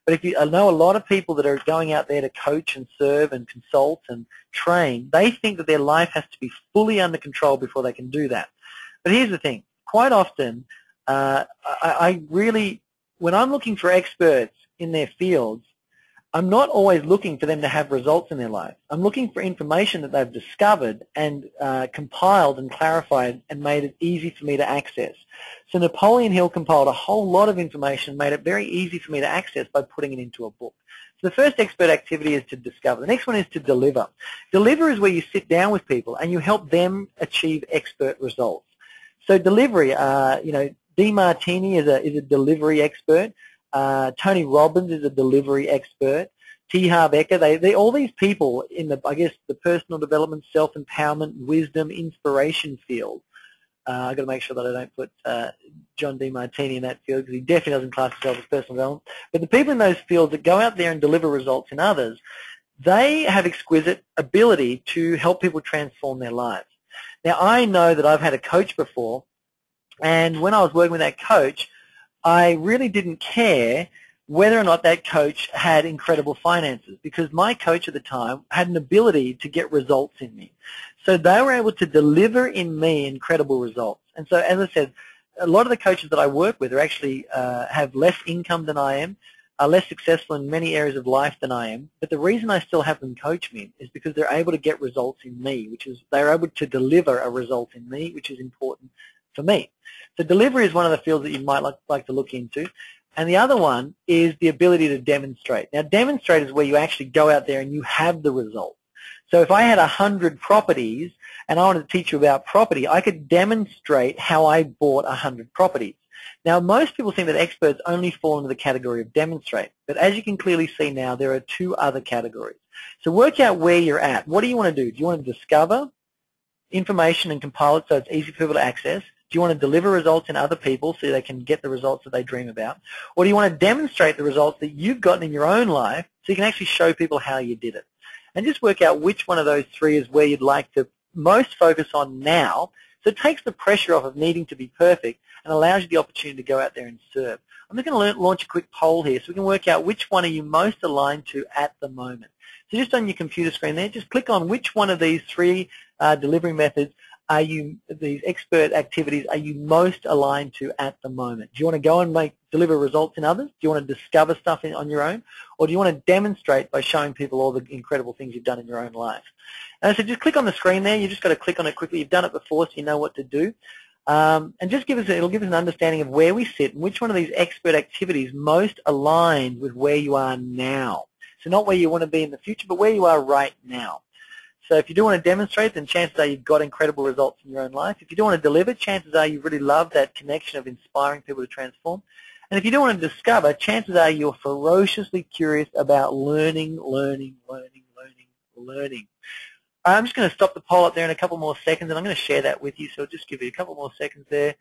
But I know a lot of people that are going out there to coach and serve and consult and train, they think that their life has to be fully under control before they can do that. But here's the thing. Quite often, when I'm looking for experts in their fields, I'm not always looking for them to have results in their life. I'm looking for information that they've discovered and compiled and clarified and made it easy for me to access. So Napoleon Hill compiled a whole lot of information, made it very easy for me to access by putting it into a book. So the first expert activity is to discover. The next one is to deliver. Deliver is where you sit down with people and you help them achieve expert results. So delivery, DeMartini is a delivery expert. Tony Robbins is a delivery expert. T. Harv Eker, all these people in the personal development, self-empowerment, wisdom, inspiration field. I've got to make sure that I don't put John DeMartini in that field because he definitely doesn't class himself as personal development. But the people in those fields that go out there and deliver results in others, they have exquisite ability to help people transform their lives. Now, I know that I've had a coach before, and when I was working with that coach, I really didn't care whether or not that coach had incredible finances because my coach at the time had an ability to get results in me. So they were able to deliver in me incredible results. And so, as I said, a lot of the coaches that I work with are actually have less income than I am, are less successful in many areas of life than I am. But the reason I still have them coach me is because they're able to get results in me, which is they're able to deliver a result in me, which is important for me. So delivery is one of the fields that you might like to look into. And the other one is the ability to demonstrate. Now, demonstrate is where you actually go out there and you have the result. So if I had 100 properties and I wanted to teach you about property, I could demonstrate how I bought 100 properties. Now, most people think that experts only fall into the category of demonstrate. But as you can clearly see now, there are two other categories. So work out where you're at. What do you want to do? Do you want to discover information and compile it so it's easy for people to access? Do you want to deliver results in other people so they can get the results that they dream about? Or do you want to demonstrate the results that you've gotten in your own life so you can actually show people how you did it? And just work out which one of those three is where you'd like to most focus on now, so it takes the pressure off of needing to be perfect and allows you the opportunity to go out there and serve. I'm just going to launch a quick poll here so we can work out which one are you most aligned to at the moment. So just on your computer screen there, just click on which one of these three delivery methods these expert activities are you most aligned to at the moment? Do you want to go and deliver results in others? Do you want to discover stuff on your own? Or do you want to demonstrate by showing people all the incredible things you've done in your own life? And so just click on the screen there. You just got to click on it quickly. You've done it before, so you know what to do. And just it'll give us an understanding of where we sit and which one of these expert activities most aligned with where you are now. So not where you want to be in the future, but where you are right now. So if you do want to demonstrate, then chances are you've got incredible results in your own life. If you do want to deliver, chances are you really love that connection of inspiring people to transform. And if you do want to discover, chances are you're ferociously curious about learning. I'm just going to stop the poll up there in a couple more seconds, and I'm going to share that with you, so I'll just give you a couple more seconds there.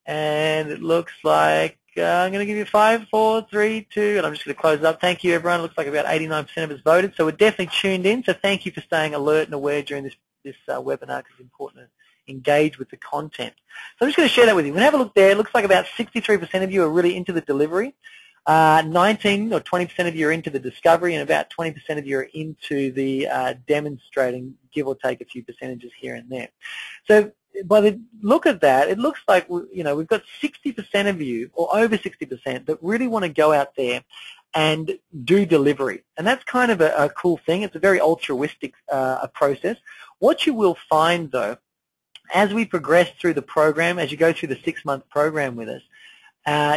And it looks like I'm going to give you 5, 4, 3, 2, and I'm just going to close it up. Thank you, everyone. It looks like about 89% of us voted, so we're definitely tuned in. So thank you for staying alert and aware during this webinar, because it's important to engage with the content. So I'm just going to share that with you. We'll have a look there. It looks like about 63% of you are really into the delivery. 19 or 20% of you are into the discovery, and about 20% of you are into the demonstrating, give or take a few percentages here and there. So by the look at that, it looks like we've got 60% of you, or over 60%, that really want to go out there and do delivery. And that's kind of a cool thing. It's a very altruistic process. What you will find, though, as we progress through the program, as you go through the 6-month program with us,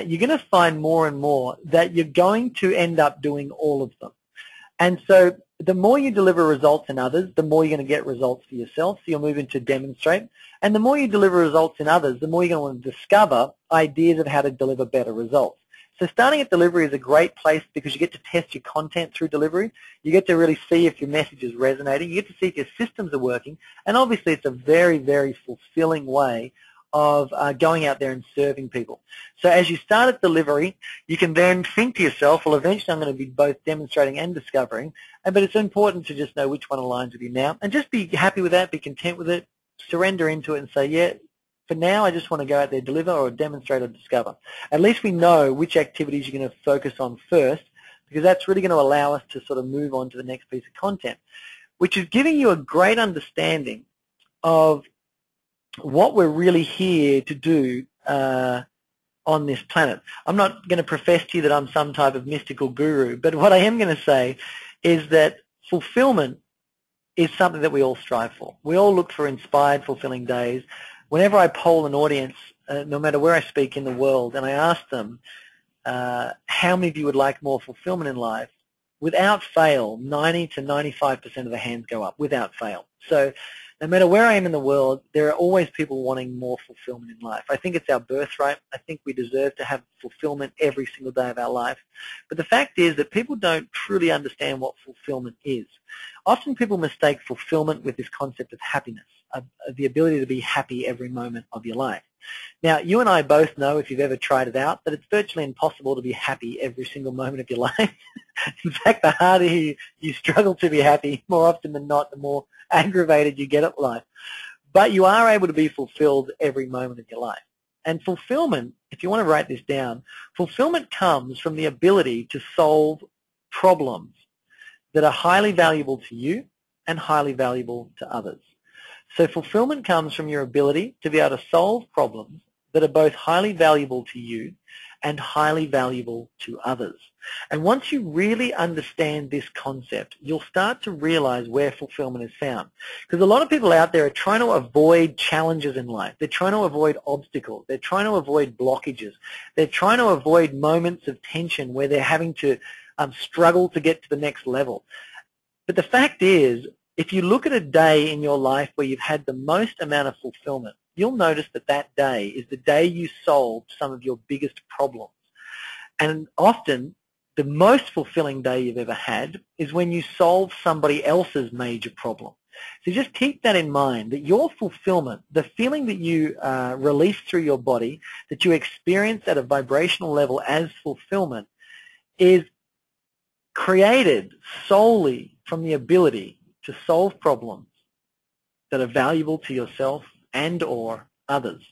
you're going to find more and more that you're going to end up doing all of them. And so the more you deliver results in others, the more you're going to get results for yourself. So you'll move into demonstrate. And the more you deliver results in others, the more you're going to want to discover ideas of how to deliver better results. So starting at delivery is a great place because you get to test your content through delivery. You get to really see if your message is resonating. You get to see if your systems are working. And obviously it's a very, very fulfilling way of going out there and serving people. So as you start at delivery, you can then think to yourself, well, eventually I'm going to be both demonstrating and discovering, but it's important to just know which one aligns with you now, and just be happy with that, be content with it, surrender into it and say, yeah, for now I just want to go out there, deliver or demonstrate or discover. At least we know which activities you're going to focus on first, because that's really going to allow us to sort of move on to the next piece of content, which is giving you a great understanding of what we're really here to do on this planet. I'm not going to profess to you that I'm some type of mystical guru, but what I am going to say is that fulfillment is something that we all strive for. We all look for inspired, fulfilling days. Whenever I poll an audience, no matter where I speak in the world, and I ask them, how many of you would like more fulfillment in life, without fail, 90 to 95% of the hands go up, without fail. So no matter where I am in the world, there are always people wanting more fulfillment in life. I think it's our birthright. I think we deserve to have fulfillment every single day of our life. But the fact is that people don't truly understand what fulfillment is. Often people mistake fulfillment with this concept of happiness, the ability to be happy every moment of your life. Now, you and I both know, if you've ever tried it out, that it's virtually impossible to be happy every single moment of your life. In fact, the harder you struggle to be happy, more often than not, the more aggravated you get at life. But you are able to be fulfilled every moment of your life. And fulfillment, if you want to write this down, fulfillment comes from the ability to solve problems that are highly valuable to you and highly valuable to others. So fulfillment comes from your ability to be able to solve problems that are both highly valuable to you and highly valuable to others. And once you really understand this concept, you'll start to realize where fulfillment is found. Because a lot of people out there are trying to avoid challenges in life. They're trying to avoid obstacles. They're trying to avoid blockages. They're trying to avoid moments of tension where they're having to struggle to get to the next level. But the fact is, if you look at a day in your life where you've had the most amount of fulfillment, you'll notice that that day is the day you solved some of your biggest problems. And often, the most fulfilling day you've ever had is when you solve somebody else's major problem. So just keep that in mind, that your fulfillment, the feeling that you release through your body, that you experience at a vibrational level as fulfillment, is created solely from the ability to solve problems that are valuable to yourself and or others.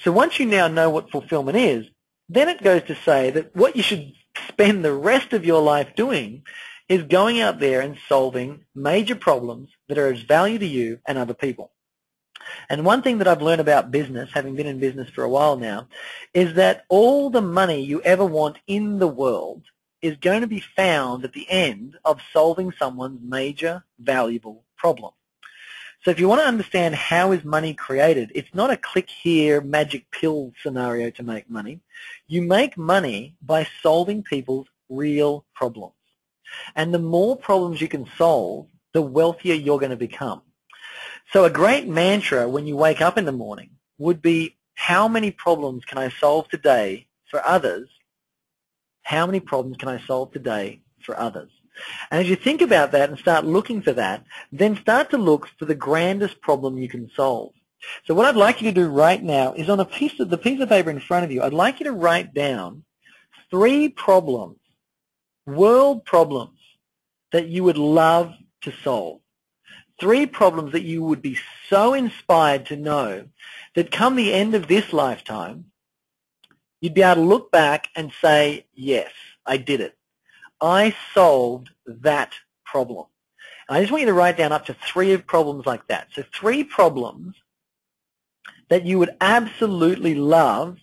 So once you now know what fulfillment is, then it goes to say that what you should spend the rest of your life doing is going out there and solving major problems that are of value to you and other people. And one thing that I've learned about business, having been in business for a while now, is that all the money you ever want in the world is going to be found at the end of solving someone's major, valuable problem. So if you want to understand how is money created, it's not a click here, magic pill scenario to make money. You make money by solving people's real problems. And the more problems you can solve, the wealthier you're going to become. So a great mantra when you wake up in the morning would be, how many problems can I solve today for others? How many problems can I solve today for others? And as you think about that and start looking for that, then start to look for the grandest problem you can solve. So what I'd like you to do right now is on the piece of paper in front of you, I'd like you to write down 3 problems, world problems, that you would love to solve. 3 problems that you would be so inspired to know that come the end of this lifetime, you'd be able to look back and say, yes, I did it. I solved that problem. And I just want you to write down up to 3 problems like that. So 3 problems that you would absolutely love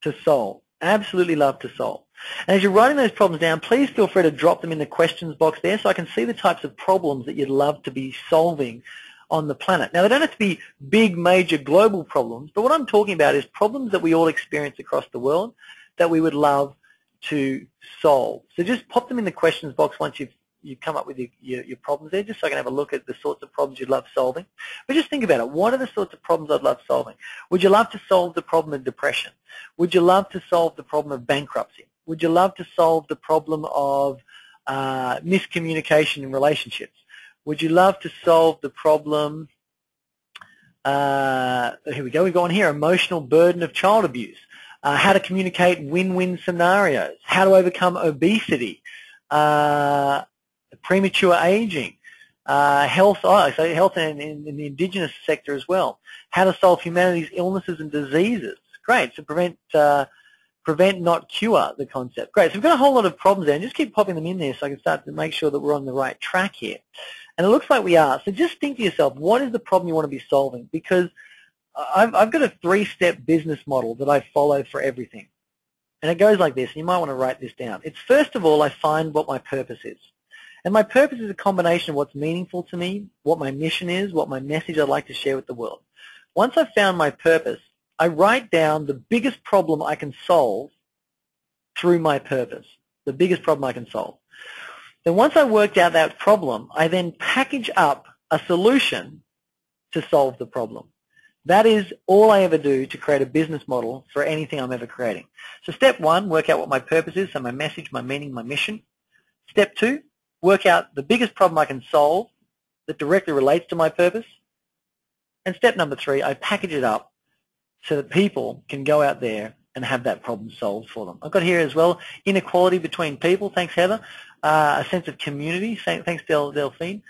to solve. Absolutely love to solve. And as you're writing those problems down, please feel free to drop them in the questions box there so I can see the types of problems that you'd love to be solving on the planet. Now, they don't have to be big, major, global problems, but what I'm talking about is problems that we all experience across the world that we would love to solve. So just pop them in the questions box once you've come up with your problems there, just so I can have a look at the sorts of problems you'd love solving. But just think about it. What are the sorts of problems I'd love solving? Would you love to solve the problem of depression? Would you love to solve the problem of bankruptcy? Would you love to solve the problem of miscommunication in relationships? Would you love to solve the problem, here we go, we've got one here, emotional burden of child abuse, how to communicate win-win scenarios, how to overcome obesity, premature aging, health in the indigenous sector as well, how to solve humanity's illnesses and diseases. Great, so prevent, not cure, the concept. Great, so we've got a whole lot of problems there, and just keep popping them in there so I can start to make sure that we're on the right track here. And it looks like we are. So just think to yourself, what is the problem you want to be solving? Because I've got a 3-step business model that I follow for everything. And it goes like this, and you might want to write this down. It's first of all, I find what my purpose is. And my purpose is a combination of what's meaningful to me, what my mission is, what my message I'd like to share with the world. Once I've found my purpose, I write down the biggest problem I can solve through my purpose, the biggest problem I can solve. Then once I worked out that problem, I then package up a solution to solve the problem. That is all I ever do to create a business model for anything I'm ever creating. So step 1, work out what my purpose is, so my message, my meaning, my mission. Step 2, work out the biggest problem I can solve that directly relates to my purpose. And step number 3, I package it up so that people can go out there and have that problem solved for them. I've got here as well inequality between people. Thanks, Heather. A sense of community. Thanks, Delphine.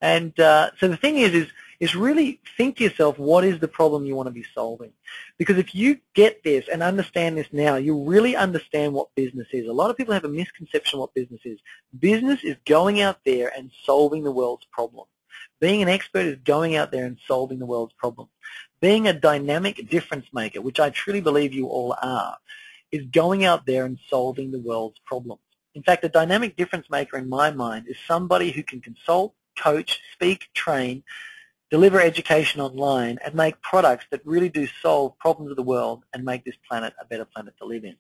And so the thing is really think to yourself, what is the problem you want to be solving? Because if you get this and understand this now, you really understand what business is. A lot of people have a misconception of what business is. Business is going out there and solving the world's problems. Being an expert is going out there and solving the world's problems. Being a dynamic difference maker, which I truly believe you all are, is going out there and solving the world's problems. In fact, a dynamic difference maker in my mind is somebody who can consult, coach, speak, train, deliver education online, and make products that really do solve problems of the world and make this planet a better planet to live in.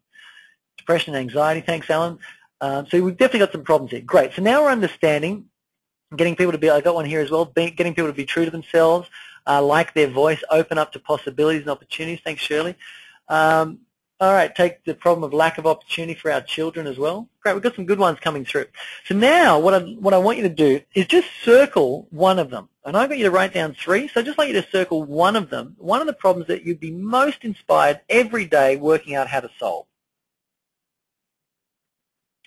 Depression and anxiety, thanks, Alan. So we've definitely got some problems here. Great. So now we're understanding, getting people to be, I got one here as well, getting people to be true to themselves, like their voice, open up to possibilities and opportunities. Thanks, Shirley. All right, take the problem of lack of opportunity for our children as well. Great, we've got some good ones coming through. So now what I want you to do is just circle one of them. And I've got you to write down 3, so I'd just like you to circle one of them, one of the problems that you'd be most inspired every day working out how to solve.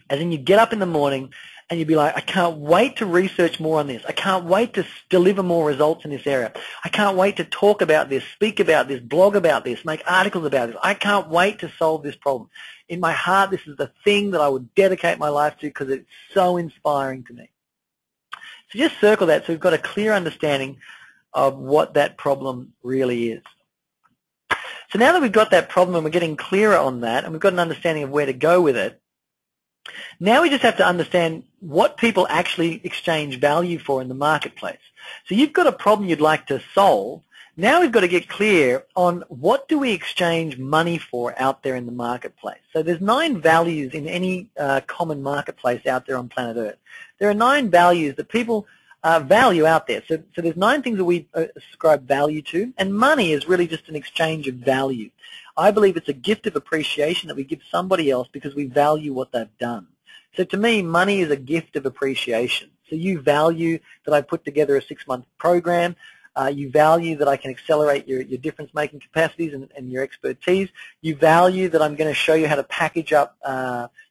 As in you get up in the morning and you'd be like, I can't wait to research more on this. I can't wait to deliver more results in this area. I can't wait to talk about this, speak about this, blog about this, make articles about this. I can't wait to solve this problem. In my heart, this is the thing that I would dedicate my life to because it's so inspiring to me. So just circle that so we've got a clear understanding of what that problem really is. So now that we've got that problem and we're getting clearer on that and we've got an understanding of where to go with it, now we just have to understand what people actually exchange value for in the marketplace. So you've got a problem you'd like to solve. Now we've got to get clear on what do we exchange money for out there in the marketplace. So there's 9 values in any common marketplace out there on planet Earth. There are 9 values that people value out there. So there's 9 things that we ascribe value to, and money is really just an exchange of value. I believe it's a gift of appreciation that we give somebody else because we value what they've done. So to me, money is a gift of appreciation. So you value that I put together a 6-month program. You value that I can accelerate your difference-making capacities and your expertise. You value that I'm going to show you how to package up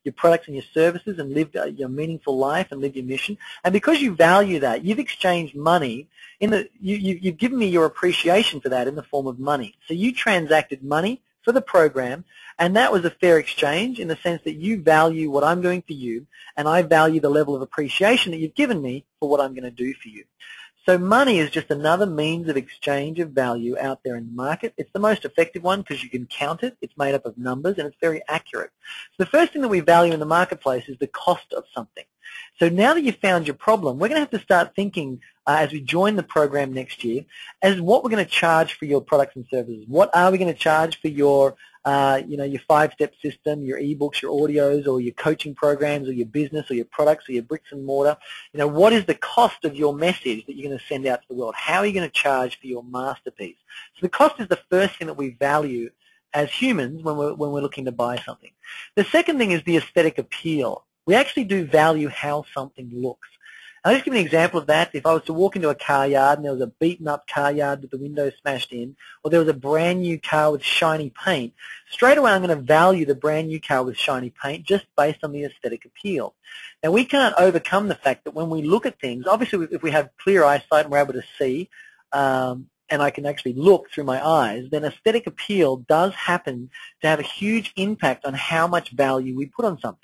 your products and your services and live your meaningful life and live your mission. And because you value that, you've exchanged money. You've given me your appreciation for that in the form of money. So you transacted money for the program, and that was a fair exchange in the sense that you value what I'm doing for you, and I value the level of appreciation that you've given me for what I'm going to do for you. So money is just another means of exchange of value out there in the market. It's the most effective one because you can count it. It's made up of numbers, and it's very accurate. So the first thing that we value in the marketplace is the cost of something. So now that you've found your problem, we're going to have to start thinking as we join the program next year as what we're going to charge for your products and services. What are we going to charge for your your 5-step system, your ebooks, your audios, or your coaching programs, or your business, or your products, or your bricks and mortar? What is the cost of your message that you're going to send out to the world? How are you going to charge for your masterpiece? So the cost is the first thing that we value as humans when we're looking to buy something. The second thing is the aesthetic appeal. We actually do value how something looks. I'll just give you an example of that. If I was to walk into a car yard and there was a beaten-up car yard with the windows smashed in, or there was a brand-new car with shiny paint, straight away I'm going to value the brand-new car with shiny paint just based on the aesthetic appeal. Now, we can't overcome the fact that when we look at things, obviously if we have clear eyesight and we're able to see, and I can actually look through my eyes, then aesthetic appeal does happen to have a huge impact on how much value we put on something.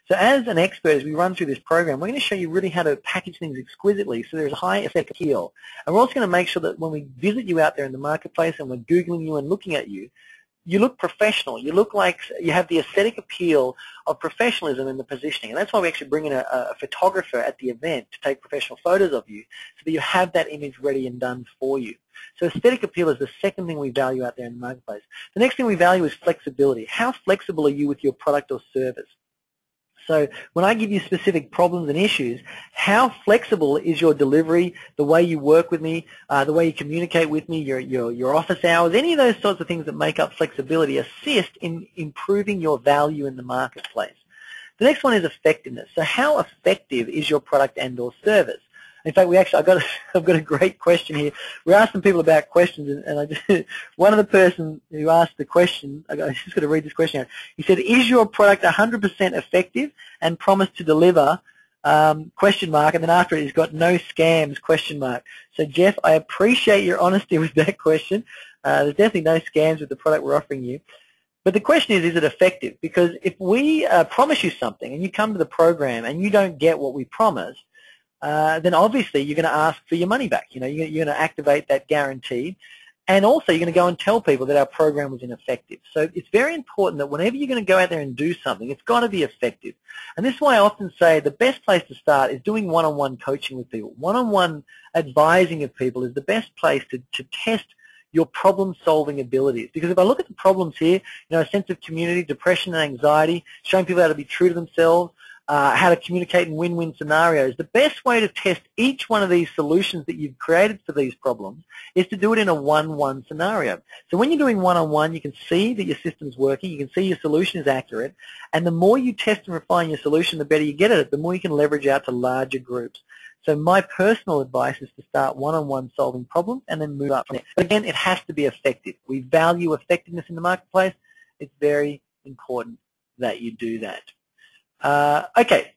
So as an expert, as we run through this program, we're going to show you really how to package things exquisitely so there's high aesthetic appeal. And we're also going to make sure that when we visit you out there in the marketplace and we're Googling you and looking at you, you look professional. You look like you have the aesthetic appeal of professionalism in the positioning. And that's why we actually bring in a photographer at the event to take professional photos of you so that you have that image ready and done for you. So aesthetic appeal is the second thing we value out there in the marketplace. The next thing we value is flexibility. How flexible are you with your product or service? So when I give you specific problems and issues, how flexible is your delivery, the way you work with me, the way you communicate with me, your office hours, any of those sorts of things that make up flexibility assist in improving your value in the marketplace. The next one is effectiveness. So how effective is your product and or service? In fact, I've got a great question here. We're asking people about questions, and one of the person who asked the question, I just got to read this question out. He said, "Is your product 100% effective and promise to deliver?" Question mark, and then after it, he's got "no scams?" question mark. So, Jeff, I appreciate your honesty with that question. There's definitely no scams with the product we're offering you. But the question is it effective? Because if we promise you something and you come to the program and you don't get what we promised, then obviously you're going to ask for your money back. You're going to activate that guarantee, and also you're going to go and tell people that our program was ineffective. So it's very important that whenever you're going to go out there and do something, it's got to be effective. And this is why I often say the best place to start is doing one-on-one coaching with people. One-on-one advising of people is the best place to test your problem-solving abilities. Because if I look at the problems here, a sense of community, depression and anxiety, showing people how to be true to themselves, how to communicate in win-win scenarios. The best way to test each one of these solutions that you've created for these problems is to do it in a one-one scenario. So when you're doing one-on-one, you can see that your system's working, you can see your solution is accurate, and the more you test and refine your solution, the better you get at it, the more you can leverage out to larger groups. So my personal advice is to start one-on-one solving problems and then move up from there. But again, it has to be effective. We value effectiveness in the marketplace. It's very important that you do that. Okay,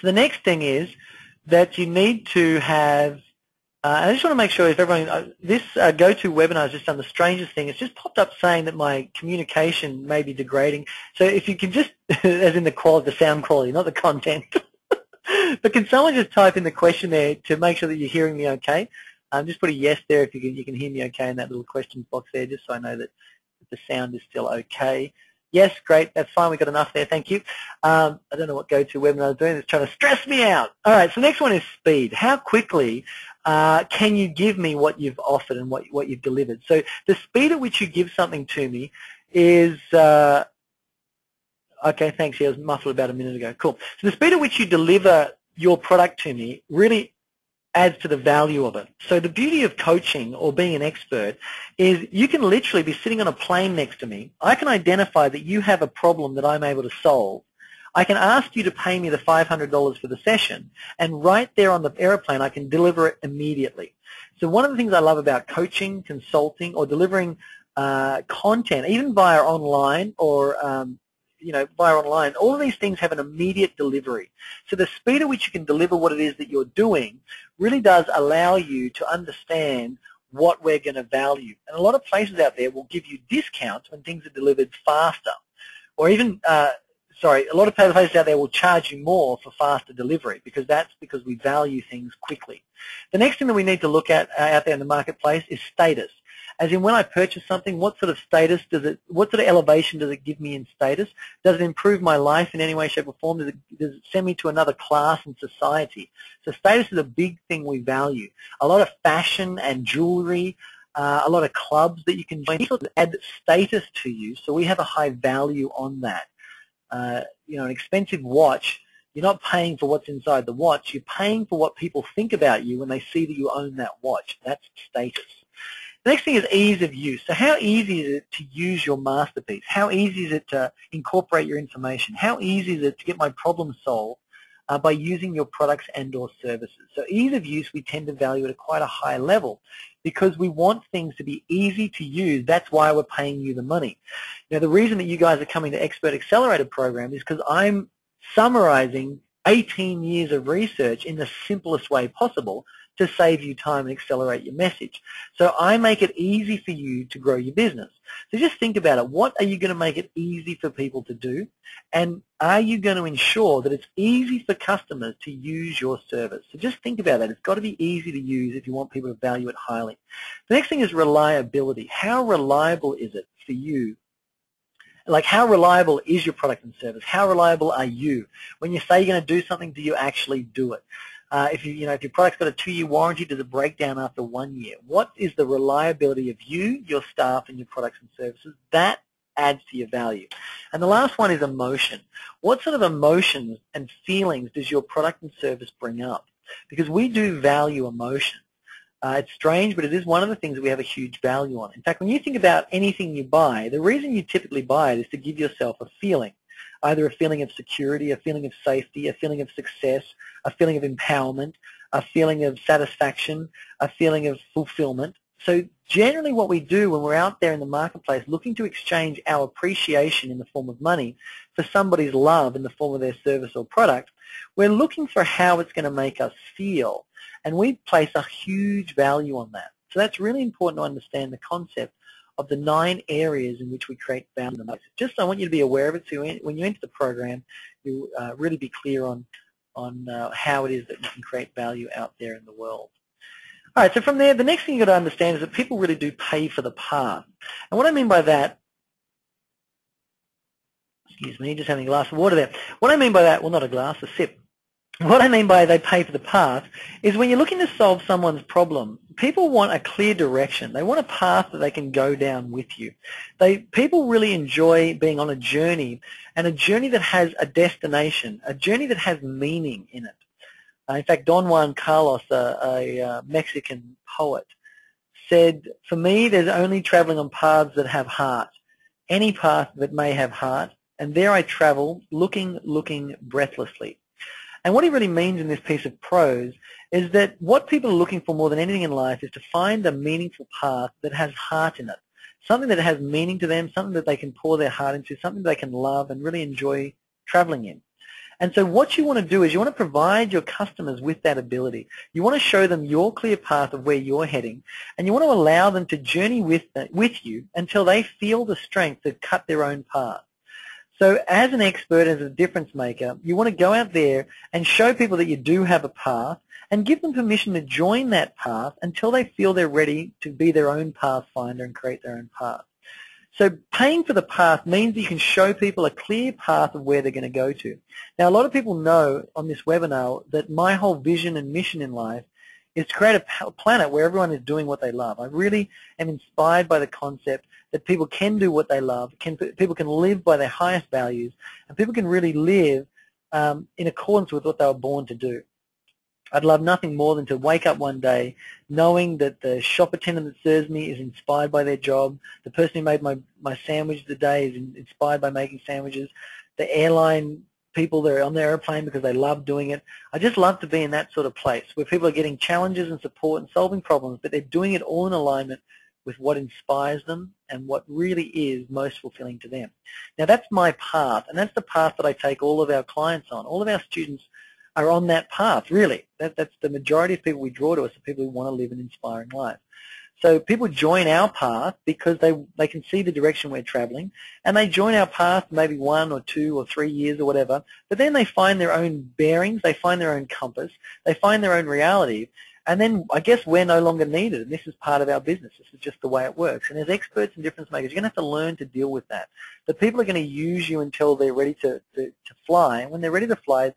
so the next thing is that you need to have, I just want to make sure if everyone, this GoToWebinar has just done the strangest thing. It's just popped up saying that my communication may be degrading. So if you can just, as in the quality, the sound quality, not the content, but can someone just type in the question there to make sure that you're hearing me okay? Just put a yes there if you can hear me okay in that little questions box there, just so I know that the sound is still okay. Yes, great, that's fine, we've got enough there, thank you. I don't know what GoToWebinar is doing, it's trying to stress me out. All right, so the next one is speed. How quickly can you give me what you've offered and what you've delivered? So the speed at which you give something to me is, okay, thanks, yeah, it was muffled about a minute ago, cool. So the speed at which you deliver your product to me really adds to the value of it. So the beauty of coaching or being an expert is you can literally be sitting on a plane next to me. I can identify that you have a problem that I'm able to solve. I can ask you to pay me the $500 for the session, and right there on the airplane I can deliver it immediately. So one of the things I love about coaching, consulting, or delivering content, even via online or via online, all of these things have an immediate delivery. So the speed at which you can deliver what it is that you're doing really does allow you to understand what we're going to value. And a lot of places out there will give you discounts when things are delivered faster. Or even, a lot of places out there will charge you more for faster delivery because we value things quickly. The next thing that we need to look at out there in the marketplace is status. As in, when I purchase something, what sort of status what sort of elevation does it give me in status? Does it improve my life in any way, shape, or form? Does it send me to another class in society? So status is a big thing we value. A lot of fashion and jewelry, a lot of clubs that you can join add status to you, so we have a high value on that. An expensive watch, you're not paying for what's inside the watch, you're paying for what people think about you when they see that you own that watch. That's status. The next thing is ease of use. So how easy is it to use your masterpiece? How easy is it to incorporate your information? How easy is it to get my problem solved by using your products and or services? So ease of use we tend to value at quite a high level because we want things to be easy to use. That's why we're paying you the money. Now the reason that you guys are coming to Expert Accelerator program is because I'm summarizing 18 years of research in the simplest way possible to save you time and accelerate your message. So I make it easy for you to grow your business. So just think about it. What are you going to make it easy for people to do? And are you going to ensure that it's easy for customers to use your service? So just think about that. It's got to be easy to use if you want people to value it highly. The next thing is reliability. How reliable is it for you? Like, how reliable is your product and service? How reliable are you? When you say you're going to do something, do you actually do it? If your product's got a 2-year warranty, does it break down after 1 year? What is the reliability of you, your staff, and your products and services? That adds to your value. And the last one is emotion. What sort of emotions and feelings does your product and service bring up? Because we do value emotion. It's strange, but it is one of the things that we have a huge value on. In fact, when you think about anything you buy, the reason you typically buy it is to give yourself a feeling, either a feeling of security, a feeling of safety, a feeling of success, a feeling of empowerment, a feeling of satisfaction, a feeling of fulfillment. So generally what we do when we're out there in the marketplace looking to exchange our appreciation in the form of money for somebody's love in the form of their service or product, we're looking for how it's going to make us feel. And we place a huge value on that. So that's really important to understand the concept of the 9 areas in which we create value. Just I want you to be aware of it, so when you enter the program, you really be clear on how it is that you can create value out there in the world. All right, so from there, the next thing you've got to understand is that people really do pay for the path. And what I mean by that, excuse me, just having a glass of water there. What I mean by that, well, not a glass, a sip. What I mean by they pay for the path is when you're looking to solve someone's problem, people want a clear direction. They want a path that they can go down with you. People really enjoy being on a journey, and a journey that has a destination, a journey that has meaning in it. In fact, Don Juan Carlos, a Mexican poet, said, "For me, there's only traveling on paths that have heart, any path that may have heart, and there I travel, looking breathlessly." And what he really means in this piece of prose is that what people are looking for more than anything in life is to find a meaningful path that has heart in it, something that has meaning to them, something that they can pour their heart into, something they can love and really enjoy traveling in. And so what you want to do is you want to provide your customers with that ability. You want to show them your clear path of where you're heading, and you want to allow them to journey with you until they feel the strength to cut their own path. So as an expert, as a difference maker, you want to go out there and show people that you do have a path and give them permission to join that path until they feel they're ready to be their own pathfinder and create their own path. So paying for the path means that you can show people a clear path of where they're going to go to. Now, a lot of people know on this webinar that my whole vision and mission in life is to create a planet where everyone is doing what they love. I really am inspired by the concept that people can do what they love, people can live by their highest values, and people can really live in accordance with what they were born to do. I'd love nothing more than to wake up one day knowing that the shop attendant that serves me is inspired by their job, the person who made my sandwich today is inspired by making sandwiches, the airline people that are on the airplane because they love doing it. I just love to be in that sort of place where people are getting challenges and support and solving problems, but they're doing it all in alignment with what inspires them and what really is most fulfilling to them. Now, that's my path, and that's the path that I take all of our clients on. All of our students are on that path, really. That's the majority of people we draw to us, are people who want to live an inspiring life. So people join our path because they can see the direction we're traveling, and they join our path maybe 1 or 2 or 3 years or whatever, but then they find their own bearings, they find their own compass, they find their own reality, and then I guess we're no longer needed, and this is part of our business. This is just the way it works. And as experts and difference makers, you're going to have to learn to deal with that. The people are going to use you until they're ready to fly, and when they're ready to fly,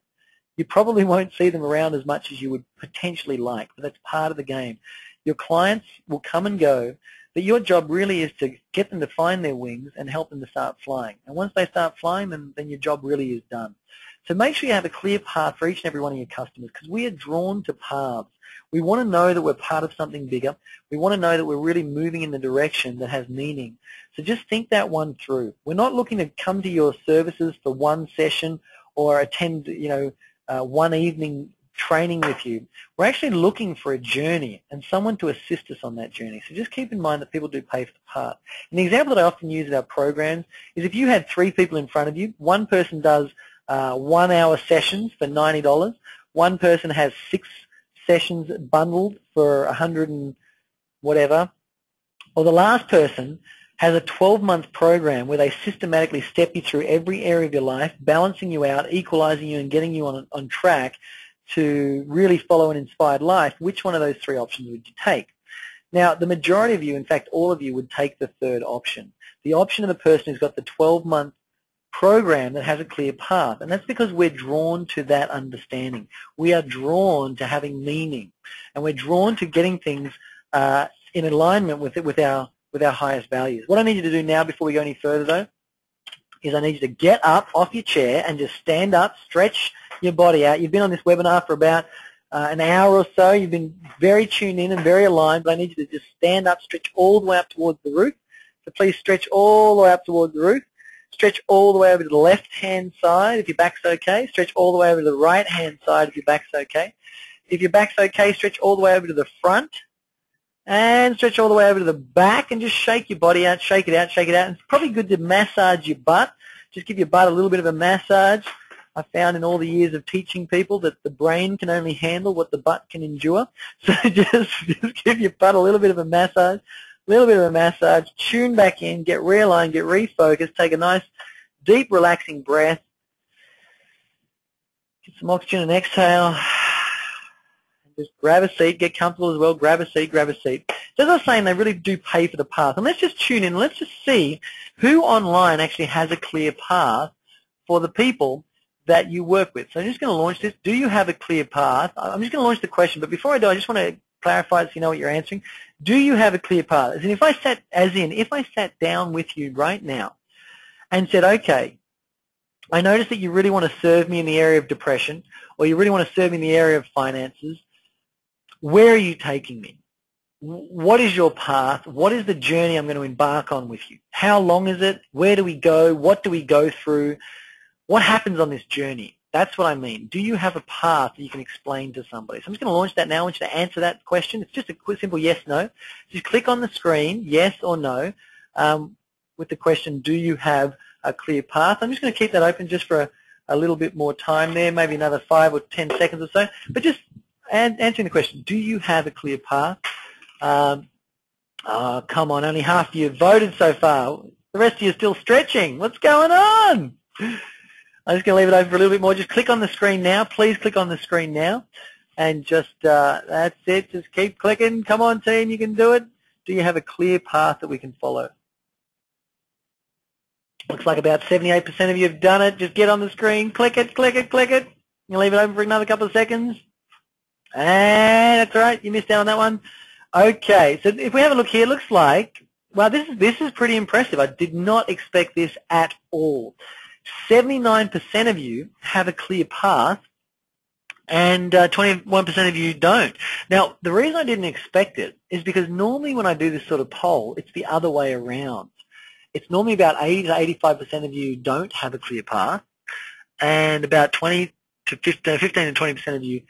you probably won't see them around as much as you would potentially like, but that's part of the game. Your clients will come and go, but your job really is to get them to find their wings and help them to start flying. And once they start flying, then your job really is done. So make sure you have a clear path for each and every one of your customers, because we are drawn to paths. We want to know that we're part of something bigger. We want to know that we're really moving in the direction that has meaning. So just think that one through. We're not looking to come to your services for one session or attend, one evening training with you. We're actually looking for a journey and someone to assist us on that journey. So just keep in mind that people do pay for the path. And the example that I often use in our programs is if you had 3 people in front of you, one person does 1-hour sessions for $90, one person has 6 sessions bundled for 100 and whatever, or the last person has a 12-month program where they systematically step you through every area of your life, balancing you out, equalizing you, and getting you on track to really follow an inspired life. Which one of those 3 options would you take? Now, the majority of you, in fact, all of you, would take the third option, the option of the person who's got the 12-month program that has a clear path, and that's because we're drawn to that understanding. We are drawn to having meaning, and we're drawn to getting things in alignment with our highest values. What I need you to do now before we go any further, though, is I need you to get up off your chair and just stand up, stretch your body out. You've been on this webinar for about an hour or so. You've been very tuned in and very aligned, but I need you to just stand up, stretch all the way up towards the roof. So please stretch all the way up towards the roof. Stretch all the way over to the left-hand side if your back's okay. Stretch all the way over to the right-hand side if your back's okay. If your back's okay, stretch all the way over to the front. And stretch all the way over to the back and just shake your body out, shake it out, shake it out. And it's probably good to massage your butt. Just give your butt a little bit of a massage. I found in all the years of teaching people that the brain can only handle what the butt can endure. So just give your butt a little bit of a massage, tune back in, get realigned, get refocused, take a nice, deep, relaxing breath. Get some oxygen and exhale. Just grab a seat, get comfortable as well, grab a seat, grab a seat. So as I was saying, they really do pay for the path. And let's just tune in, let's just see who online actually has a clear path for the people that you work with. So I'm just going to launch this. Do you have a clear path? I'm just going to launch the question, but before I do, I just want to clarify so you know what you're answering. Do you have a clear path? As in, if I sat down with you right now and said, okay, I notice that you really want to serve me in the area of depression, or you really want to serve me in the area of finances. Where are you taking me? What is your path? What is the journey I'm going to embark on with you? How long is it? Where do we go? What do we go through? What happens on this journey? That's what I mean. Do you have a path that you can explain to somebody? So I'm just going to launch that now. I want you to answer that question. It's just a quick, simple yes, no. Just click on the screen, yes or no, with the question, do you have a clear path? I'm just going to keep that open just for a little bit more time there, maybe another 5 or 10 seconds or so. But just answering the question, do you have a clear path? Oh, come on, only half of you have voted so far. The rest of you are still stretching. What's going on? I'm just going to leave it open for a little bit more. Just click on the screen now. Please click on the screen now. and just, that's it, just keep clicking. Come on, team, you can do it. Do you have a clear path that we can follow? Looks like about 78% of you have done it. Just get on the screen, click it, click it, click it. You leave it open for another couple of seconds. And that's all right, you missed out on that one. Okay, so if we have a look here, it looks like, well, this is pretty impressive. I did not expect this at all. 79% of you have a clear path, and 21% of you don't. Now, the reason I didn't expect it is because normally when I do this sort of poll, it's the other way around. It's normally about 80 to 85% of you don't have a clear path, and about 15 to 20% of you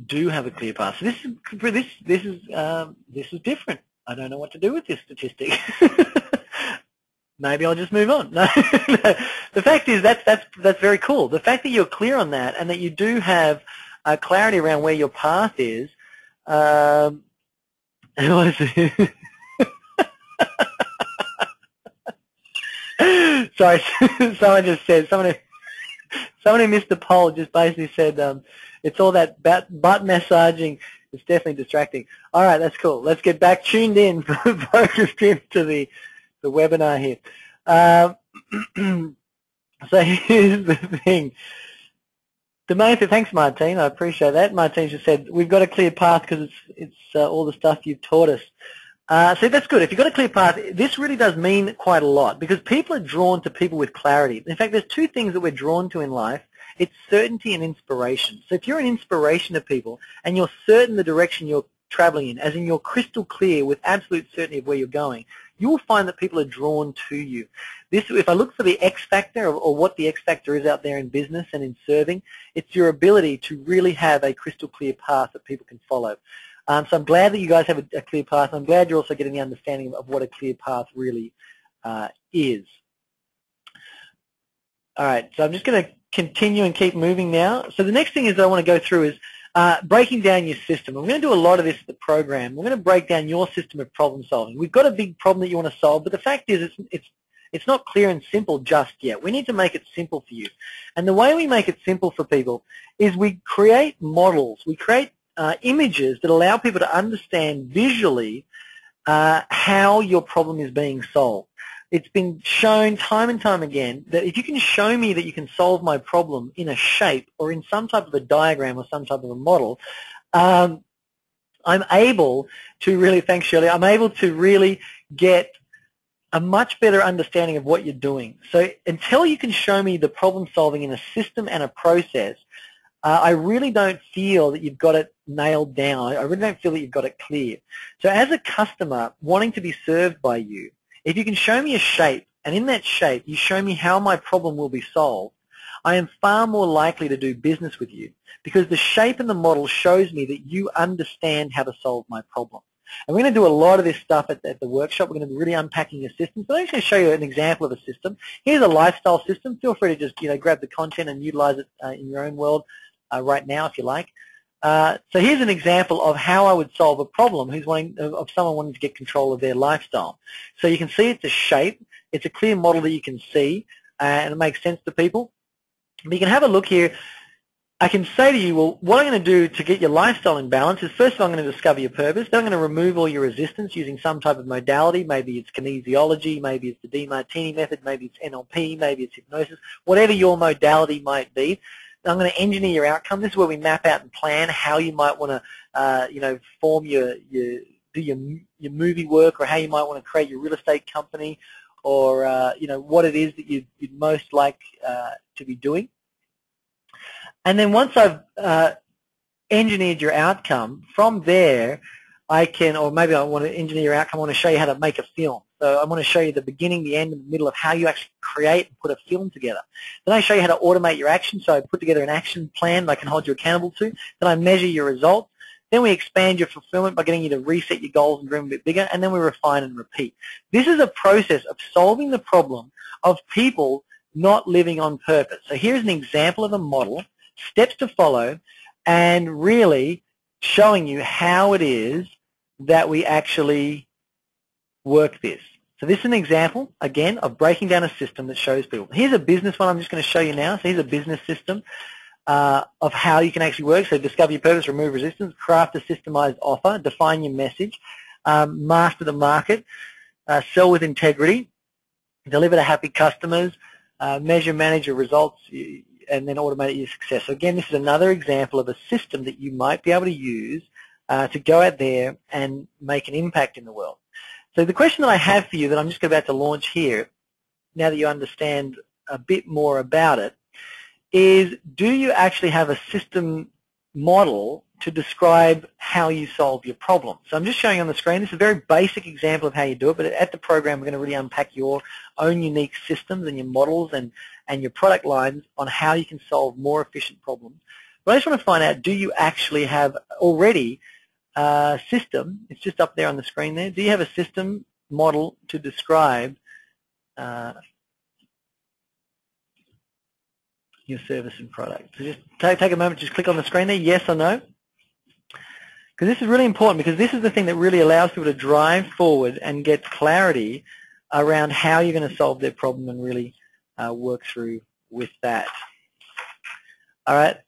do have a clear path. So this is different. I don't know what to do with this statistic. Maybe I'll just move on. No. The fact is that's very cool. The fact that you're clear on that and that you do have clarity around where your path is. What is it? Sorry, someone just said someone who missed the poll just basically said it's all that butt massaging. It's definitely distracting. All right, that's cool. Let's get back tuned in, focused into the webinar here. So here's the thing. The main thing, thanks, Martine. I appreciate that. Martine just said we've got a clear path because it's all the stuff you've taught us. So that's good. If you've got a clear path, this really does mean quite a lot because people are drawn to people with clarity. In fact, there's two things that we're drawn to in life. It's certainty and inspiration. So if you're an inspiration to people and you're certain the direction you're traveling in, as in you're crystal clear with absolute certainty of where you're going, you will find that people are drawn to you. If I look for the X factor or what the X factor is out there in business and in serving, it's your ability to really have a crystal clear path that people can follow. So I'm glad that you guys have a clear path. I'm glad you're also getting the understanding of what a clear path really is. All right, so I'm just going to continue and keep moving now. So the next thing is I want to go through is breaking down your system. I'm going to do a lot of this at the program. We're going to break down your system of problem solving. We've got a big problem that you want to solve, but the fact is it's not clear and simple just yet. We need to make it simple for you. And the way we make it simple for people is we create models. We create images that allow people to understand visually how your problem is being solved. It's been shown time and time again that if you can show me that you can solve my problem in a shape or in some type of a diagram or some type of a model, I'm able to really, thanks Shirley, I'm able to really get a much better understanding of what you're doing. So until you can show me the problem solving in a system and a process, I really don't feel that you've got it nailed down. I really don't feel that you've got it clear. So as a customer wanting to be served by you, if you can show me a shape, and in that shape you show me how my problem will be solved, I am far more likely to do business with you because the shape and the model shows me that you understand how to solve my problem. And we're going to do a lot of this stuff at the workshop. We're going to be really unpacking a system. So I'm just going to show you an example of a system. Here's a lifestyle system. Feel free to just grab the content and utilize it in your own world right now if you like. So here's an example of how I would solve a problem of someone wanting to get control of their lifestyle. So you can see it's a shape. It's a clear model that you can see, and it makes sense to people. But you can have a look here. I can say to you, well, what I'm going to do to get your lifestyle in balance is first of all I'm going to discover your purpose. Then I'm going to remove all your resistance using some type of modality. Maybe it's kinesiology, maybe it's the DeMartini method, maybe it's NLP, maybe it's hypnosis, whatever your modality might be. I'm going to engineer your outcome. This is where we map out and plan how you might want to, form do your movie work, or how you might want to create your real estate company, or what it is that you'd most like to be doing. And then once I've engineered your outcome, from there I can, or maybe I want to engineer your outcome. I want to show you how to make a film. So I want to show you the beginning, the end, and the middle of how you actually create and put a film together. Then I show you how to automate your action. So I put together an action plan that I can hold you accountable to. Then I measure your results. Then we expand your fulfillment by getting you to reset your goals and dream a bit bigger. And then we refine and repeat. This is a process of solving the problem of people not living on purpose. So here's an example of a model, steps to follow, and really showing you how it is that we actually work this. So this is an example, again, of breaking down a system that shows people. Here's a business one I'm just going to show you now. So here's a business system. of how you can actually work. So discover your purpose, remove resistance, craft a systemized offer, define your message, master the market, sell with integrity, deliver to happy customers, measure, manage your results, and then automate your success. So again, this is another example of a system that you might be able to use to go out there and make an impact in the world. So the question that I have for you that I'm just about to launch here, now that you understand a bit more about it, is do you actually have a system model to describe how you solve your problem? So I'm just showing on the screen. This is a very basic example of how you do it, but at the program we're going to really unpack your own unique systems and your models and your product lines on how you can solve more efficient problems. But I just want to find out, do you actually have already a system? It's just up there on the screen there. Do you have a system model to describe your service and product? So just take a moment, just click on the screen there, yes or no. Because this is really important, because this is the thing that really allows people to drive forward and get clarity around how you're going to solve their problem and really work through with that. All right,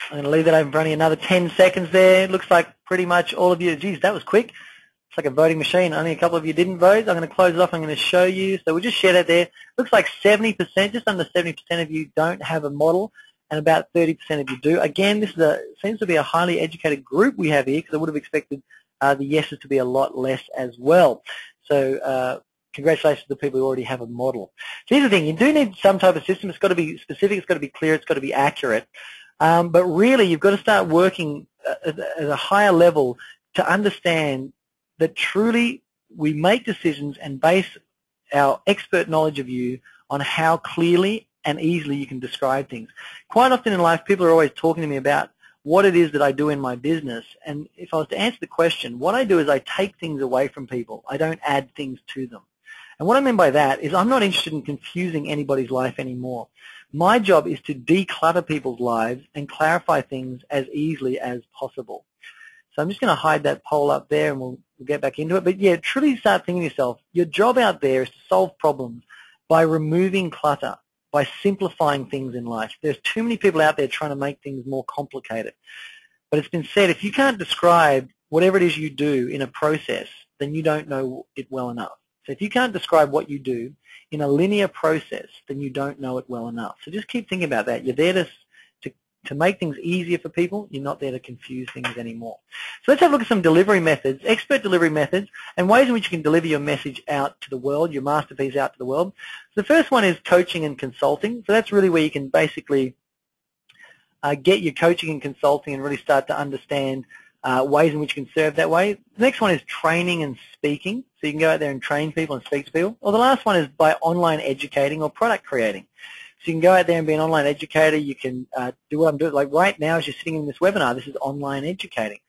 I'm going to leave that open for only another 10 seconds there. It looks like pretty much all of you, geez, that was quick. It's like a voting machine. Only a couple of you didn't vote. I'm going to close it off. I'm going to show you. So we'll just share that there. Looks like 70%, just under 70% of you don't have a model, and about 30% of you do. Again, this is seems to be a highly educated group we have here, because I would have expected the yeses to be a lot less as well. So congratulations to the people who already have a model. So here's the thing. You do need some type of system. It's got to be specific. It's got to be clear. It's got to be accurate. But really, you've got to start working at a higher level to understand that truly we make decisions and base our expert knowledge of you on how clearly and easily you can describe things. Quite often in life, people are always talking to me about what it is that I do in my business. And if I was to answer the question, what I do is I take things away from people. I don't add things to them. And what I mean by that is I'm not interested in confusing anybody's life anymore. My job is to declutter people's lives and clarify things as easily as possible. So I'm just going to hide that poll up there, and we'll get back into it. But yeah, truly start thinking to yourself, your job out there is to solve problems by removing clutter, by simplifying things in life. There's too many people out there trying to make things more complicated. But it's been said, if you can't describe whatever it is you do in a process, then you don't know it well enough. So if you can't describe what you do in a linear process, then you don't know it well enough. So just keep thinking about that. You're there to make things easier for people. You're not there to confuse things anymore. So let's have a look at some delivery methods, expert delivery methods, and ways in which you can deliver your message out to the world, your masterpiece out to the world. So the first one is coaching and consulting. So that's really where you can basically get your coaching and consulting and really start to understand ways in which you can serve that way. The next one is training and speaking. So you can go out there and train people and speak to people. Or the last one is by online educating or product creating. So you can go out there and be an online educator. You can do what I'm doing. Like right now, as you're sitting in this webinar, this is online educating.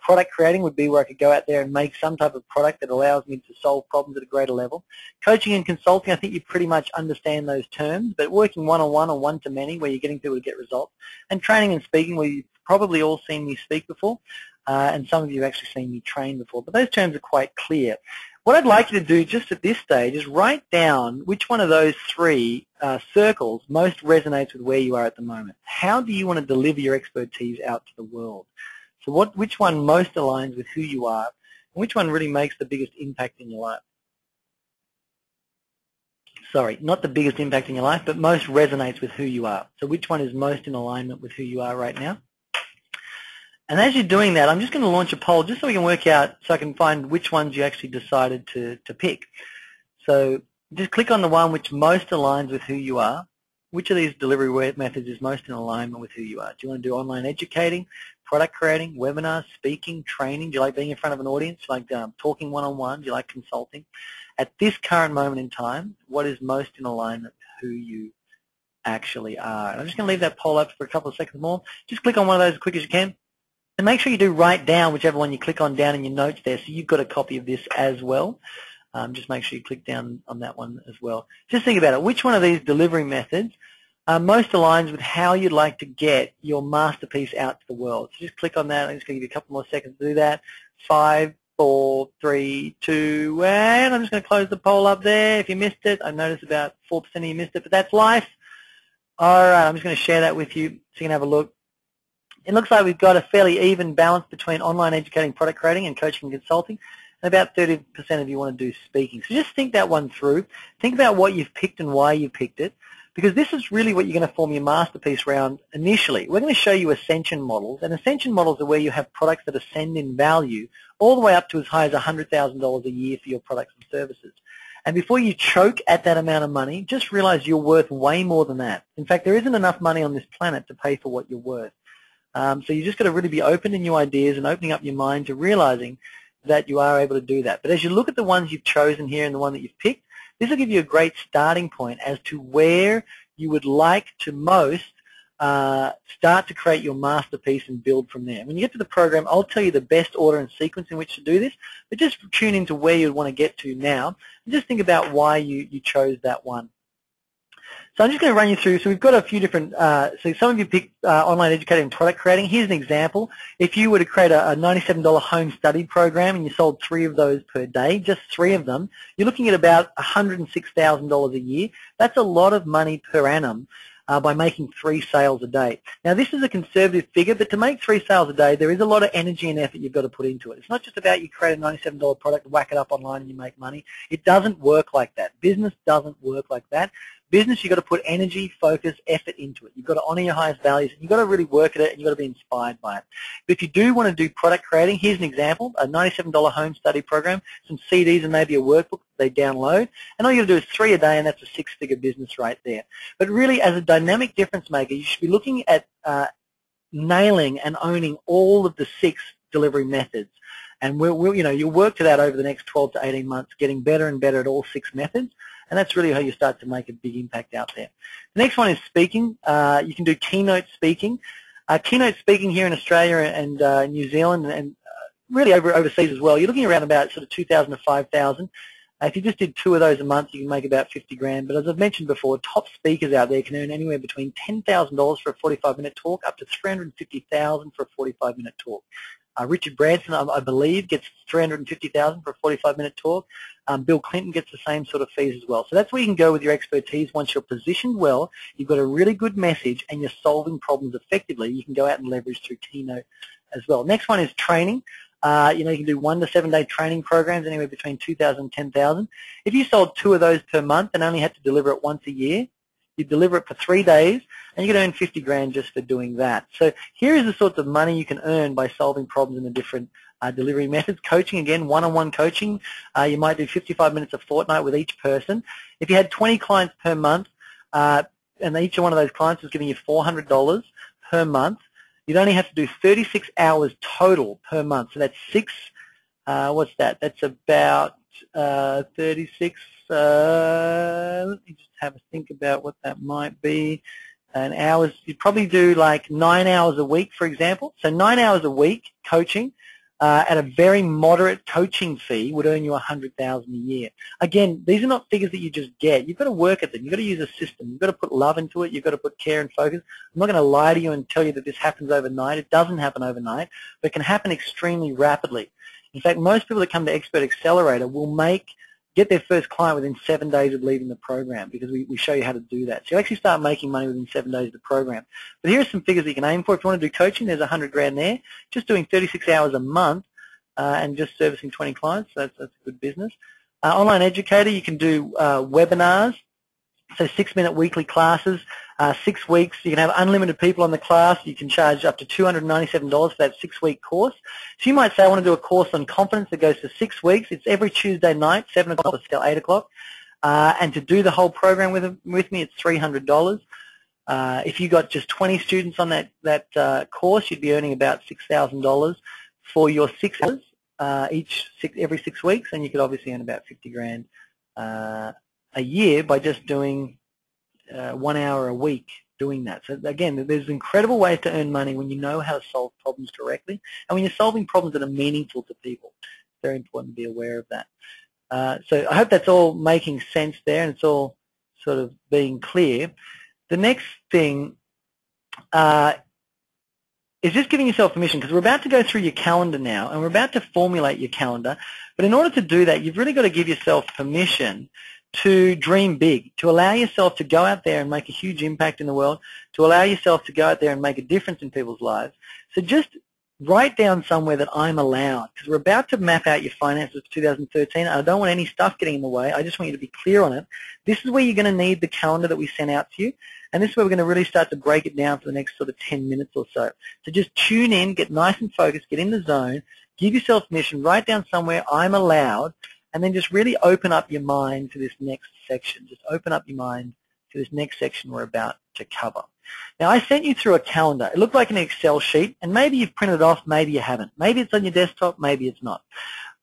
Product creating would be where I could go out there and make some type of product that allows me to solve problems at a greater level. Coaching and consulting, I think you pretty much understand those terms, but working one-on-one or one-to-many where you're getting people to get results. And training and speaking, where you've probably all seen me speak before, and some of you have actually seen me train before, but those terms are quite clear. What I'd like you to do just at this stage is write down which one of those three circles most resonates with where you are at the moment. How do you want to deliver your expertise out to the world? So which one most aligns with who you are, and which one really makes the biggest impact in your life? Sorry, not the biggest impact in your life, but most resonates with who you are. So which one is most in alignment with who you are right now? And as you're doing that, I'm just going to launch a poll just so we can work out, so I can find which ones you actually decided to pick. So just click on the one which most aligns with who you are. Which of these delivery methods is most in alignment with who you are? Do you want to do online educating, product creating, webinars, speaking, training? Do you like being in front of an audience? Do you like talking one-on-one? Do you like consulting? At this current moment in time, what is most in alignment with who you actually are? And I'm just going to leave that poll up for a couple of seconds more. Just click on one of those as quick as you can. And make sure you do write down whichever one you click on down in your notes there, so you've got a copy of this as well. Just make sure you click down on that one as well. Just think about it. Which one of these delivery methods most aligns with how you'd like to get your masterpiece out to the world? So just click on that. I'm just going to give you a couple more seconds to do that. 5, 4, 3, 2, and I'm just going to close the poll up there. If you missed it, I noticed about 4% of you missed it, but that's life. All right, I'm just going to share that with you so you can have a look. It looks like we've got a fairly even balance between online educating, product creating, and coaching and consulting. And about 30% of you want to do speaking. So just think that one through. Think about what you've picked and why you picked it, because this is really what you're going to form your masterpiece around initially. We're going to show you ascension models, and ascension models are where you have products that ascend in value all the way up to as high as $100,000 a year for your products and services. And before you choke at that amount of money, just realize you're worth way more than that. In fact, there isn't enough money on this planet to pay for what you're worth. So you just got to really be open to new ideas and opening up your mind to realizing that you are able to do that. But as you look at the ones you've chosen here and the one that you've picked, this will give you a great starting point as to where you would like to most start to create your masterpiece and build from there. When you get to the program, I'll tell you the best order and sequence in which to do this, but just tune into where you want to get to now and just think about why you chose that one. So I'm just going to run you through. So we've got a few different, so some of you picked online educating and product creating. Here's an example. If you were to create a $97 home study program and you sold 3 of those per day, just 3 of them, you're looking at about $106,000 a year. That's a lot of money per annum by making 3 sales a day. Now this is a conservative figure, but to make 3 sales a day, there is a lot of energy and effort you've got to put into it. It's not just about you create a $97 product, whack it up online and you make money. It doesn't work like that. Business doesn't work like that. Business, you've got to put energy, focus, effort into it. You've got to honor your highest values, and you've got to really work at it, and you've got to be inspired by it. But if you do want to do product creating, here's an example, a $97 home study program, some CDs and maybe a workbook they download, and all you've got to do is 3 a day, and that's a 6-figure business right there. But really, as a dynamic difference maker, you should be looking at nailing and owning all of the 6 delivery methods. And you'll work to that over the next 12 to 18 months, getting better and better at all 6 methods. And that's really how you start to make a big impact out there. The next one is speaking. You can do keynote speaking. Keynote speaking here in Australia and New Zealand and really overseas as well, you're looking around about sort of 2,000 to 5,000. If you just did 2 of those a month, you can make about 50 grand. But as I've mentioned before, top speakers out there can earn anywhere between $10,000 for a 45-minute talk up to $350,000 for a 45-minute talk. Richard Branson, I believe, gets $350,000 for a 45-minute talk. Bill Clinton gets the same sort of fees as well. So that's where you can go with your expertise. Once you're positioned well, you've got a really good message, and you're solving problems effectively, you can go out and leverage through Keynote as well. Next one is training. You can do 1 to 7 day training programs, anywhere between 2,000 and 10,000. If you sold 2 of those per month and only had to deliver it once a year, you deliver it for 3 days, and you can earn 50 grand just for doing that. So here is the sorts of money you can earn by solving problems in the different delivery methods. Coaching, again, one-on-one coaching. You might do 55 minutes a fortnight with each person. If you had 20 clients per month, and each one of those clients was giving you $400 per month, you'd only have to do 36 hours total per month. So that's 6, what's that? That's about 36, let me just have a think about what that might be. And hours, you'd probably do like 9 hours a week, for example. So 9 hours a week coaching at a very moderate coaching fee would earn you $100,000 a year. Again, these are not figures that you just get. You've got to work at them. You've got to use a system. You've got to put love into it. You've got to put care and focus. I'm not going to lie to you and tell you that this happens overnight. It doesn't happen overnight, but it can happen extremely rapidly. In fact, most people that come to Expert Accelerator will get their first client within 7 days of leaving the program, because we show you how to do that. So you actually start making money within 7 days of the program. But here are some figures that you can aim for. If you want to do coaching, there's 100 grand there. Just doing 36 hours a month and just servicing 20 clients, so that's a good business. Online educator, you can do webinars, so 6-minute weekly classes, 6 weeks. You can have unlimited people on the class. You can charge up to $297 for that 6-week course. So you might say, I want to do a course on confidence that goes for 6 weeks. It's every Tuesday night, 7 o'clock till 8 o'clock. And to do the whole program with me, it's $300. If you got just 20 students on that course, you'd be earning about $6,000 for your 6 hours every 6 weeks, and you could obviously earn about 50 grand a year by just doing 1 hour a week doing that. So again, there's incredible ways to earn money when you know how to solve problems correctly, and when you're solving problems that are meaningful to people. It's very important to be aware of that. So I hope that's all making sense there, and it's all sort of being clear. The next thing is just giving yourself permission, because we're about to go through your calendar now, and we're about to formulate your calendar. But in order to do that, you've really got to give yourself permission to dream big, to allow yourself to go out there and make a huge impact in the world, to allow yourself to go out there and make a difference in people's lives. So just write down somewhere that I'm allowed, because we're about to map out your finances for 2013. I don't want any stuff getting in the way. I just want you to be clear on it. This is where you're going to need the calendar that we sent out to you, and this is where we're going to really start to break it down for the next sort of 10 minutes or so. So just tune in, get nice and focused, get in the zone, give yourself permission, write down somewhere I'm allowed, and then just really open up your mind to this next section. Just open up your mind to this next section we're about to cover. Now, I sent you through a calendar. It looked like an Excel sheet, and maybe you've printed it off, maybe you haven't. Maybe it's on your desktop, maybe it's not.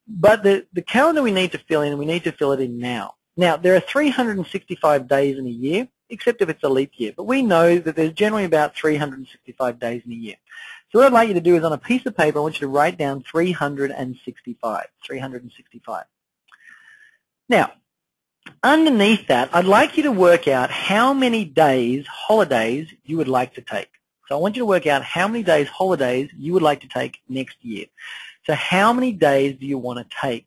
But the calendar we need to fill in, and we need to fill it in now. Now, there are 365 days in a year, except if it's a leap year. But we know that there's generally about 365 days in a year. So what I'd like you to do is on a piece of paper, I want you to write down 365. 365. Now, underneath that, I'd like you to work out how many days, holidays, you would like to take. So I want you to work out how many days, holidays, you would like to take next year. So how many days do you want to take?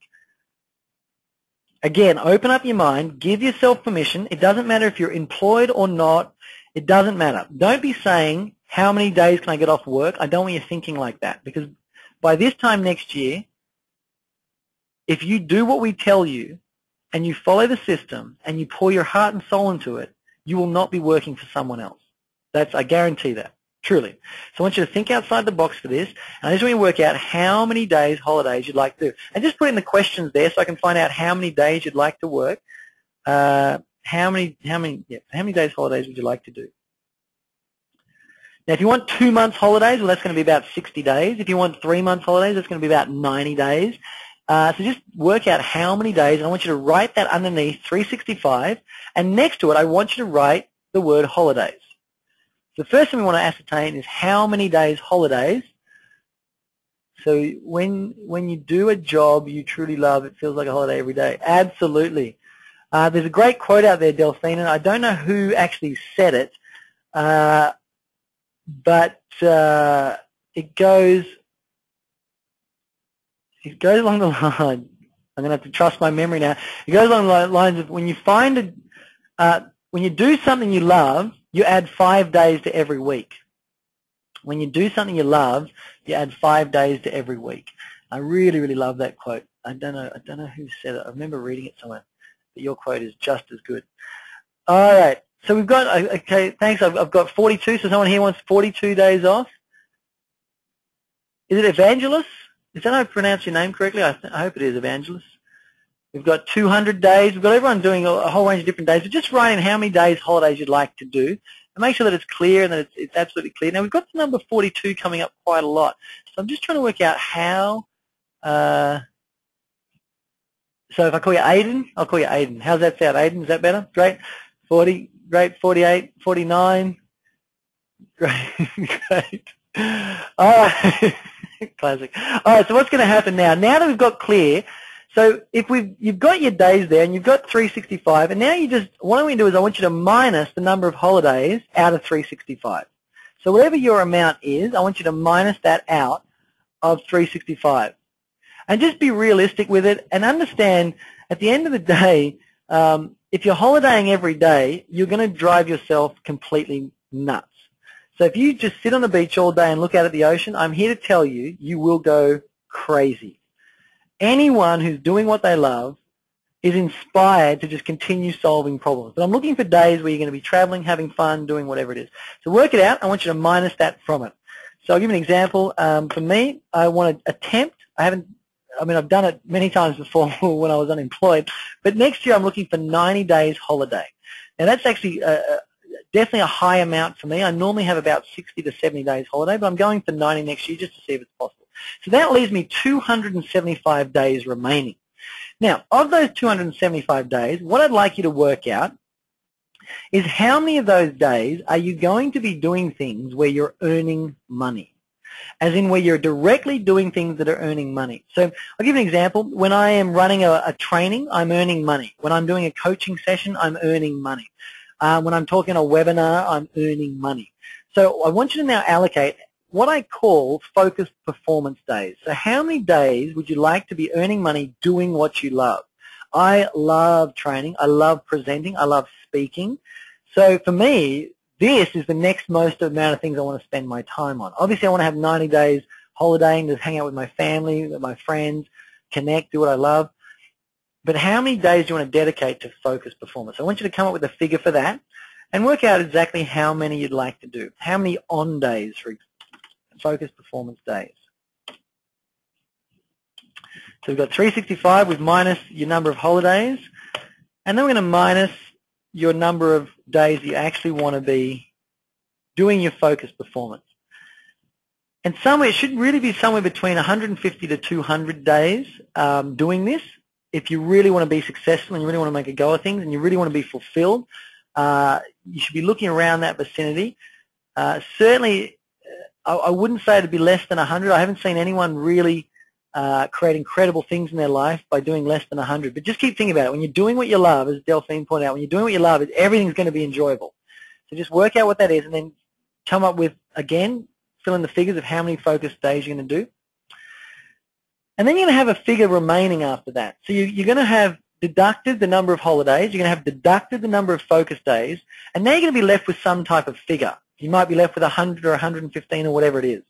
Again, open up your mind, give yourself permission. It doesn't matter if you're employed or not. It doesn't matter. Don't be saying, how many days can I get off work? I don't want you thinking like that, because by this time next year, if you do what we tell you, and you follow the system, and you pour your heart and soul into it, you will not be working for someone else. I guarantee that, truly. So I want you to think outside the box for this, and I just want you to work out how many days, holidays you'd like to do. And just put in the questions there so I can find out how many days you'd like to work. How many days, holidays would you like to do? Now, if you want 2 months holidays, well, that's going to be about 60 days. If you want 3 months holidays, that's going to be about 90 days. So just work out how many days, and I want you to write that underneath 365, and next to it I want you to write the word holidays. So the first thing we want to ascertain is how many days holidays. So when you do a job you truly love, it feels like a holiday every day. Absolutely. There's a great quote out there, Delphine, and I don't know who actually said it, but it goes along the line. I'm going to have to trust my memory now. It goes along the lines of when you when you do something you love, you add 5 days to every week. When you do something you love, you add 5 days to every week. I really, really love that quote. I don't know who said it. I remember reading it somewhere, but your quote is just as good. All right. So we've got, okay, thanks. I've got 42. So someone here wants 42 days off. Is it Evangelist? Is that how I pronounce your name correctly? I hope it is, Evangelist. We've got 200 days. We've got everyone doing a whole range of different days. So just write in how many days, holidays you'd like to do, and make sure that it's clear and that it's absolutely clear. Now, we've got the number 42 coming up quite a lot. So I'm just trying to work out how. So if I call you Aiden, I'll call you Aiden. How's that sound, Aiden? Is that better? Great. 40, great. 48, 49. Great, great. All right. Classic. All right, so what's going to happen now? Now that we've got clear, so if you've got your days there and you've got 365, and now what I'm going to do is I want you to minus the number of holidays out of 365. So whatever your amount is, I want you to minus that out of 365. And just be realistic with it and understand at the end of the day, if you're holidaying every day, you're going to drive yourself completely nuts. So if you just sit on the beach all day and look out at the ocean, I'm here to tell you, you will go crazy. Anyone who's doing what they love is inspired to just continue solving problems. But I'm looking for days where you're going to be traveling, having fun, doing whatever it is. So work it out. I want you to minus that from it. So I'll give you an example. For me, I want to attempt. I've done it many times before when I was unemployed. But next year I'm looking for 90 days holiday. Now that's actually definitely a high amount for me. I normally have about 60 to 70 days holiday, but I'm going for 90 next year just to see if it's possible. So that leaves me 275 days remaining. Now, of those 275 days, what I'd like you to work out is how many of those days are you going to be doing things where you're earning money, as in where you're directly doing things that are earning money. So I'll give you an example. When I am running a training, I'm earning money. When I'm doing a coaching session, I'm earning money. When I'm talking a webinar, I'm earning money. So I want you to now allocate what I call focused performance days. So how many days would you like to be earning money doing what you love? I love training. I love presenting. I love speaking. So for me, this is the next most amount of things I want to spend my time on. Obviously, I want to have 90 days holidaying, to hang out with my family, with my friends, connect, do what I love. But how many days do you want to dedicate to focused performance? I want you to come up with a figure for that and work out exactly how many you'd like to do. How many on days for focused performance days? So we've got 365, we've minus your number of holidays, and then we're going to minus your number of days that you actually want to be doing your focused performance. And it should really be somewhere between 150 to 200 days doing this. If you really want to be successful and you really want to make a go of things and you really want to be fulfilled, you should be looking around that vicinity. Certainly, I wouldn't say it'd be less than 100. I haven't seen anyone really create incredible things in their life by doing less than 100. But just keep thinking about it. When you're doing what you love, as Delphine pointed out, when you're doing what you love, everything's going to be enjoyable. So just work out what that is and then come up with, again, fill in the figures of how many focused days you're going to do. And then you're going to have a figure remaining after that. So you're going to have deducted the number of holidays, you're going to have deducted the number of focus days, and now you're going to be left with some type of figure. You might be left with 100 or 115 or whatever it is.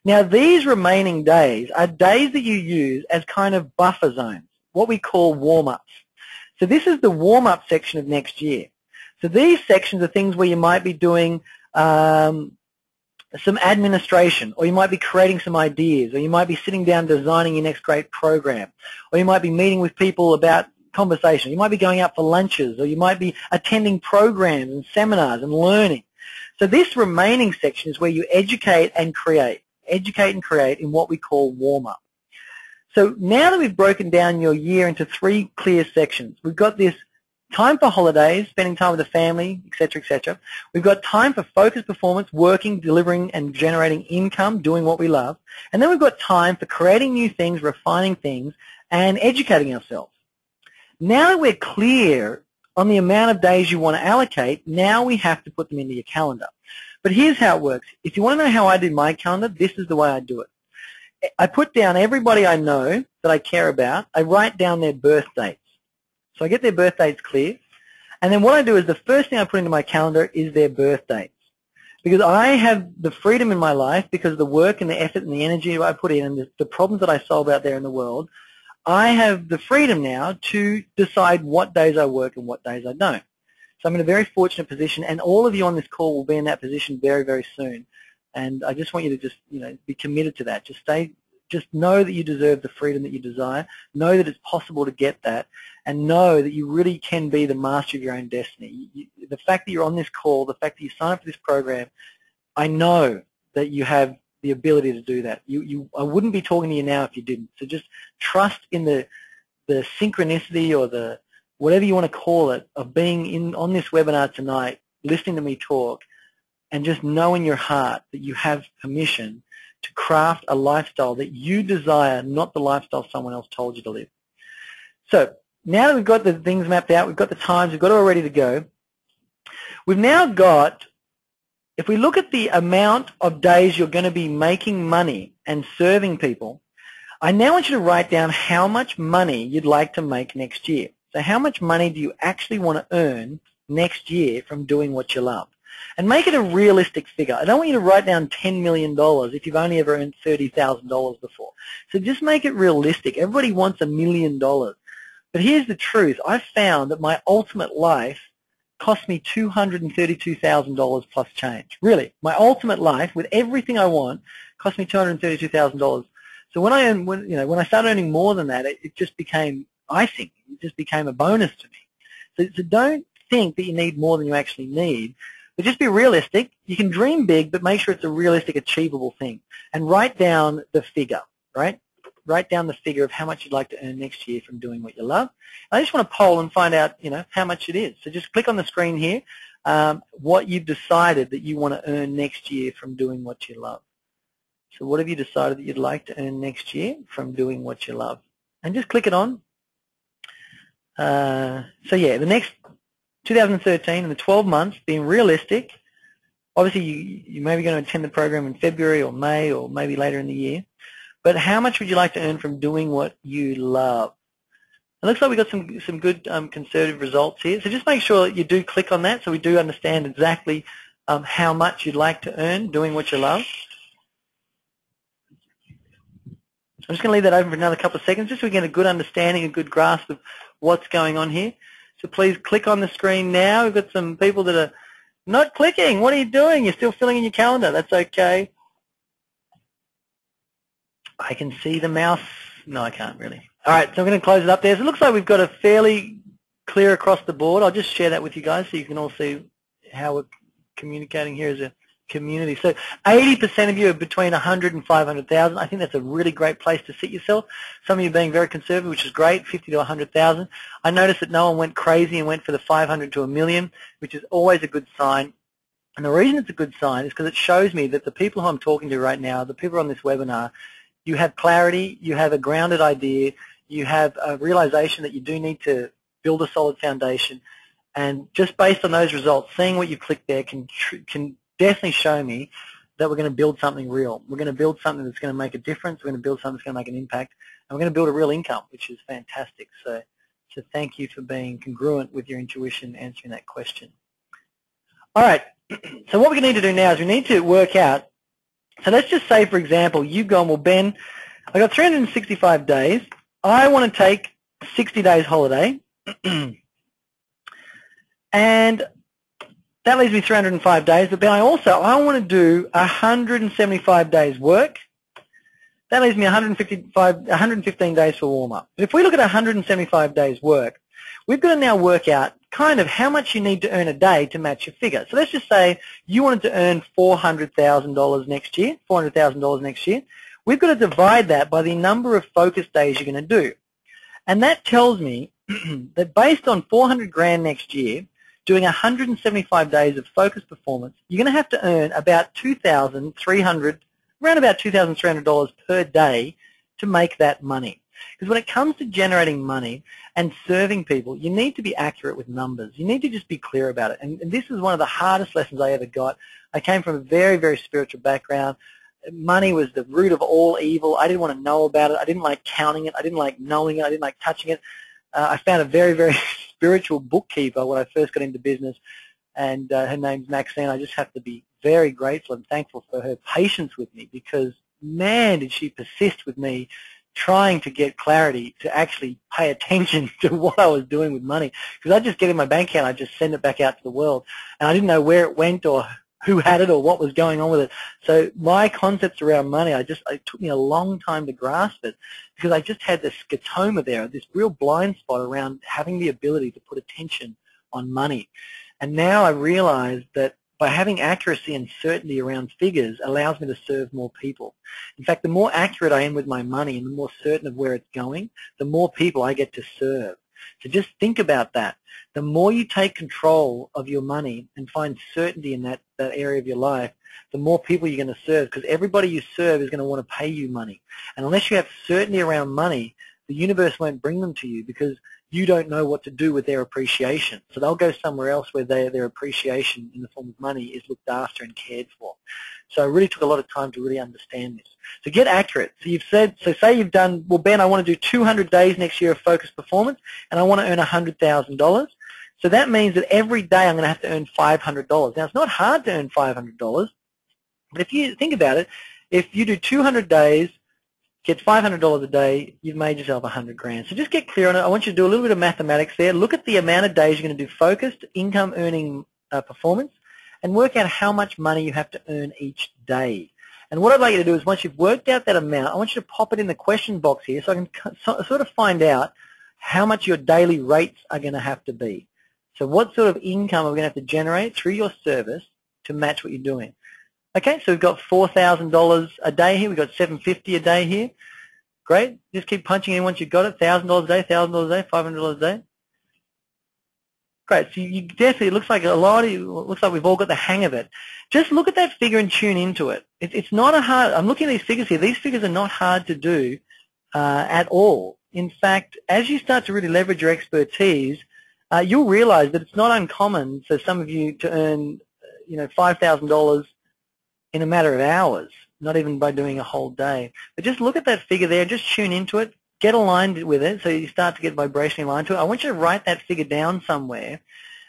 Now these remaining days are days that you use as kind of buffer zones, what we call warm-ups. So this is the warm-up section of next year. So these sections are things where you might be doing some administration, or you might be creating some ideas, or you might be sitting down designing your next great program, or you might be meeting with people about conversation, you might be going out for lunches, or you might be attending programs and seminars and learning. So this remaining section is where you educate and create in what we call warm-up. So now that we've broken down your year into 3 clear sections, we've got this time for holidays, spending time with the family, etc., etc. We've got time for focused performance, working, delivering, and generating income, doing what we love. And then we've got time for creating new things, refining things, and educating ourselves. Now that we're clear on the amount of days you want to allocate, now we have to put them into your calendar. But here's how it works. If you want to know how I do my calendar, this is the way I do it. I put down everybody I know that I care about. I write down their birth dates. So I get their birth dates clear, and then what I do is the first thing I put into my calendar is their birth dates. Because I have the freedom in my life, because of the work and the effort and the energy I put in and the problems that I solve out there in the world, I have the freedom now to decide what days I work and what days I don't. So I'm in a very fortunate position, and all of you on this call will be in that position very, very soon. And I just want you to just, be committed to that. Just know that you deserve the freedom that you desire. Know that it's possible to get that, and know that you really can be the master of your own destiny. The fact that you're on this call, the fact that you sign up for this program, I know that you have the ability to do that. I wouldn't be talking to you now if you didn't. So just trust in the synchronicity, or the whatever you want to call it, of being on this webinar tonight, listening to me talk, and just know in your heart that you have permission to craft a lifestyle that you desire, not the lifestyle someone else told you to live. So now that we've got the things mapped out, we've got the times, we've got it all ready to go, we've now got, if we look at the amount of days you're going to be making money and serving people, I now want you to write down how much money you'd like to make next year. So how much money do you actually want to earn next year from doing what you love? And make it a realistic figure. I don't want you to write down $10 million if you've only ever earned $30,000 before. So just make it realistic. Everybody wants $1 million. But here's the truth. I've found that my ultimate life cost me $232,000 plus change. Really, my ultimate life, with everything I want, cost me $232,000. So when I started earning more than that, it just became icing. It just became a bonus to me. So don't think that you need more than you actually need. But just be realistic. You can dream big, but make sure it's a realistic, achievable thing. And write down the figure, right? Write down the figure of how much you'd like to earn next year from doing what you love. I just want to poll and find out, how much it is. So just click on the screen here, what you've decided that you want to earn next year from doing what you love. So what have you decided that you'd like to earn next year from doing what you love? And just click it on. So yeah, the next 2013 and the 12 months, being realistic. Obviously, you may be going to attend the program in February or May or maybe later in the year. But how much would you like to earn from doing what you love? It looks like we've got some good conservative results here. So just make sure that you do click on that so we do understand exactly how much you'd like to earn doing what you love. I'm just going to leave that open for another couple of seconds just so we get a good understanding, a good grasp of what's going on here. So please click on the screen now. We've got some people that are not clicking. What are you doing? You're still filling in your calendar. That's okay. I can see the mouse. No, I can't really. All right, so I'm going to close it up there. So it looks like we've got a fairly clear across the board. I'll just share that with you guys so you can all see how we're communicating here as a community. So 80% of you are between 100 and 500,000. I think that's a really great place to sit yourself. Some of you are being very conservative, which is great, 50 to 100,000. I noticed that no one went crazy and went for the 500 to a million, which is always a good sign. And the reason it's a good sign is because it shows me that the people who I'm talking to right now, the people on this webinar, you have clarity, you have a grounded idea, you have a realization that you do need to build a solid foundation. And just based on those results, seeing what you clicked there can definitely show me that we're going to build something real. We're going to build something that's going to make a difference. We're going to build something that's going to make an impact. And we're going to build a real income, which is fantastic. So thank you for being congruent with your intuition answering that question. All right. So what we need to do now is we need to work out. So let's just say, for example, you've gone, well, Ben, I got 365 days. I want to take 60 days holiday. And that leaves me 305 days, but then I want to do 175 days work. That leaves me 115 days for warm-up. But if we look at 175 days work, we've got to now work out kind of how much you need to earn a day to match your figure. So let's just say you wanted to earn $400,000 next year, $400,000 next year. We've got to divide that by the number of focus days you're going to do. And that tells me that based on 400 grand next year, doing 175 days of focused performance, you're going to have to earn about around about $2,300 per day to make that money. Because when it comes to generating money and serving people, you need to be accurate with numbers. You need to just be clear about it. And this is one of the hardest lessons I ever got. I came from a very, very spiritual background. Money was the root of all evil. I didn't want to know about it. I didn't like counting it. I didn't like knowing it. I didn't like touching it. I found a very, very spiritual bookkeeper when I first got into business, and her name's Maxine. I just have to be very grateful and thankful for her patience with me because, man, did she persist with me trying to get clarity to actually pay attention to what I was doing with money. Because I'd just get in my bank account, I'd just send it back out to the world, and I didn't know where it went or who had it or what was going on with it. So my concepts around money, it took me a long time to grasp it because I just had this scotoma there, this real blind spot around having the ability to put attention on money. And now I realize that by having accuracy and certainty around figures allows me to serve more people. In fact, the more accurate I am with my money and the more certain of where it's going, the more people I get to serve. So just think about that. The more you take control of your money and find certainty in that area of your life, the more people you're going to serve, because everybody you serve is going to want to pay you money. And unless you have certainty around money, the universe won't bring them to you because you don't know what to do with their appreciation. So they'll go somewhere else where their appreciation in the form of money is looked after and cared for. So it really took a lot of time to really understand this. So get accurate. So you've said, so say you've done, well, Ben, I want to do 200 days next year of focused performance, and I want to earn $100,000. So that means that every day I'm going to have to earn $500. Now, it's not hard to earn $500, but if you think about it, if you do 200 days, get $500 a day, you've made yourself 100 grand. So just get clear on it. I want you to do a little bit of mathematics there. Look at the amount of days you're going to do focused income earning performance and work out how much money you have to earn each day. And what I'd like you to do is once you've worked out that amount, I want you to pop it in the question box here so I can sort of find out how much your daily rates are going to have to be. So what sort of income are we going to have to generate through your service to match what you're doing? Okay, so we've got $4,000 a day here. We've got $750 a day here. Great. Just keep punching in once you've got it. $1,000 a day, $1,000 a day, $500 a day. Great. So you definitely, it looks like a lot of you, it looks like we've all got the hang of it. Just look at that figure and tune into it. It's not a hard, I'm looking at these figures here. These figures are not hard to do at all. In fact, as you start to really leverage your expertise, you'll realize that it's not uncommon for some of you to earn, $5,000 in a matter of hours, not even by doing a whole day. But just look at that figure there, just tune into it, get aligned with it so you start to get vibrationally aligned to it. I want you to write that figure down somewhere.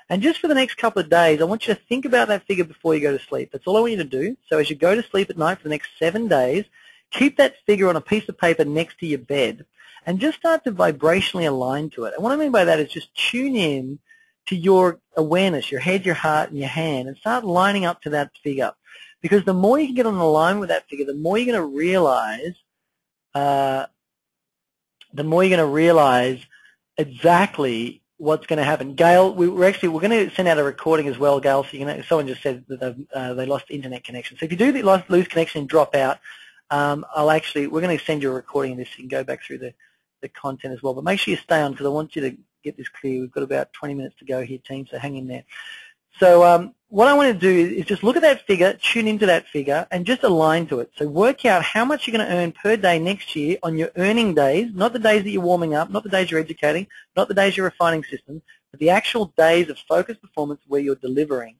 And just for the next couple of days, I want you to think about that figure before you go to sleep. That's all I want you to do. So as you go to sleep at night for the next 7 days, keep that figure on a piece of paper next to your bed and just start to vibrationally align to it. And what I mean by that is just tune in to your awareness, your head, your heart, and your hand, and start lining up to that figure. Because the more you can get on alignment with that figure, the more you're going to realize exactly what's going to happen. Gail, we're going to send out a recording as well, Gail. So you can, someone just said that they lost internet connection. So if you do lose connection and drop out, we're going to send you a recording of this. You can go back through the content as well. But make sure you stay on because I want you to get this clear. We've got about 20 minutes to go here, team. So hang in there. So what I want to do is just look at that figure, tune into that figure, and just align to it. So work out how much you're going to earn per day next year on your earning days, not the days that you're warming up, not the days you're educating, not the days you're refining systems, but the actual days of focused performance where you're delivering,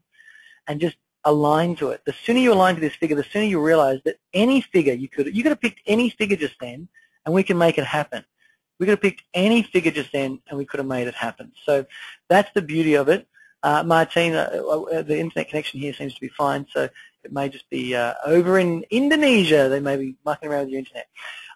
and just align to it. The sooner you align to this figure, the sooner you realize that any figure you could have picked any figure just then, and we can make it happen. We could have picked any figure just then, and we could have made it happen. So that's the beauty of it. Martine, the internet connection here seems to be fine, so it may just be over in Indonesia. They may be mucking around with your internet.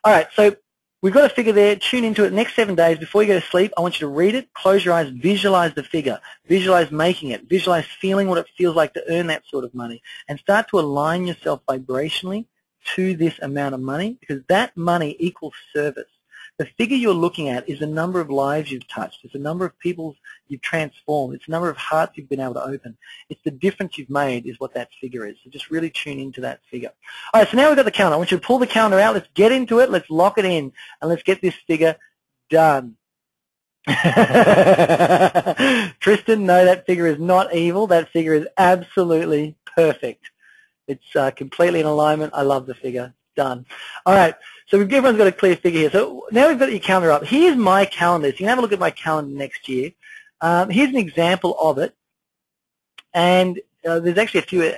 All right, so we've got a figure there. Tune into it. Next 7 days, before you go to sleep, I want you to read it, close your eyes, visualize the figure, visualize making it, visualize feeling what it feels like to earn that sort of money, and start to align yourself vibrationally to this amount of money, because that money equals service. The figure you're looking at is the number of lives you've touched. It's the number of people you've transformed. It's the number of hearts you've been able to open. It's the difference you've made is what that figure is. So just really tune into that figure. All right, so now we've got the calendar. I want you to pull the calendar out. Let's get into it. Let's lock it in, and let's get this figure done. Tristan, no, that figure is not evil. That figure is absolutely perfect. It's completely in alignment. I love the figure. Done. All right. So everyone's got a clear figure here. So now we've got your calendar up. Here's my calendar. So you can have a look at my calendar next year. Here's an example of it. And there's actually a few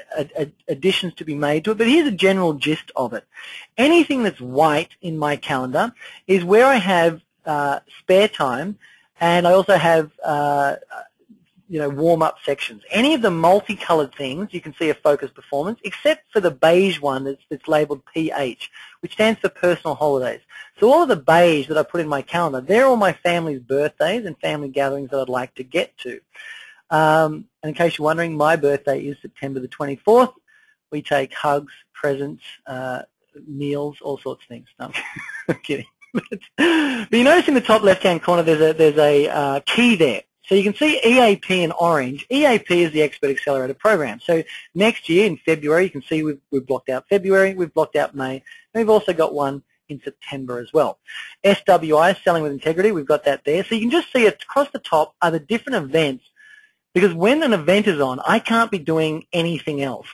additions to be made to it, but here's a general gist of it. Anything that's white in my calendar is where I have spare time, and I also have warm-up sections. Any of the multicolored things you can see a focused performance, except for the beige one that's labeled PH, which stands for personal holidays. So all of the beige that I put in my calendar, they're all my family's birthdays and family gatherings that I'd like to get to. And in case you're wondering, my birthday is September the 24th. We take hugs, presents, meals, all sorts of things. No, I'm kidding. But you notice in the top left-hand corner there's a key there. So you can see EAP in orange. EAP is the Expert Accelerator program. So next year in February, you can see we've blocked out February, we've blocked out May, and we've also got one in September as well. SWI, Selling with Integrity, we've got that there. So you can just see across the top are the different events, because when an event is on, I can't be doing anything else.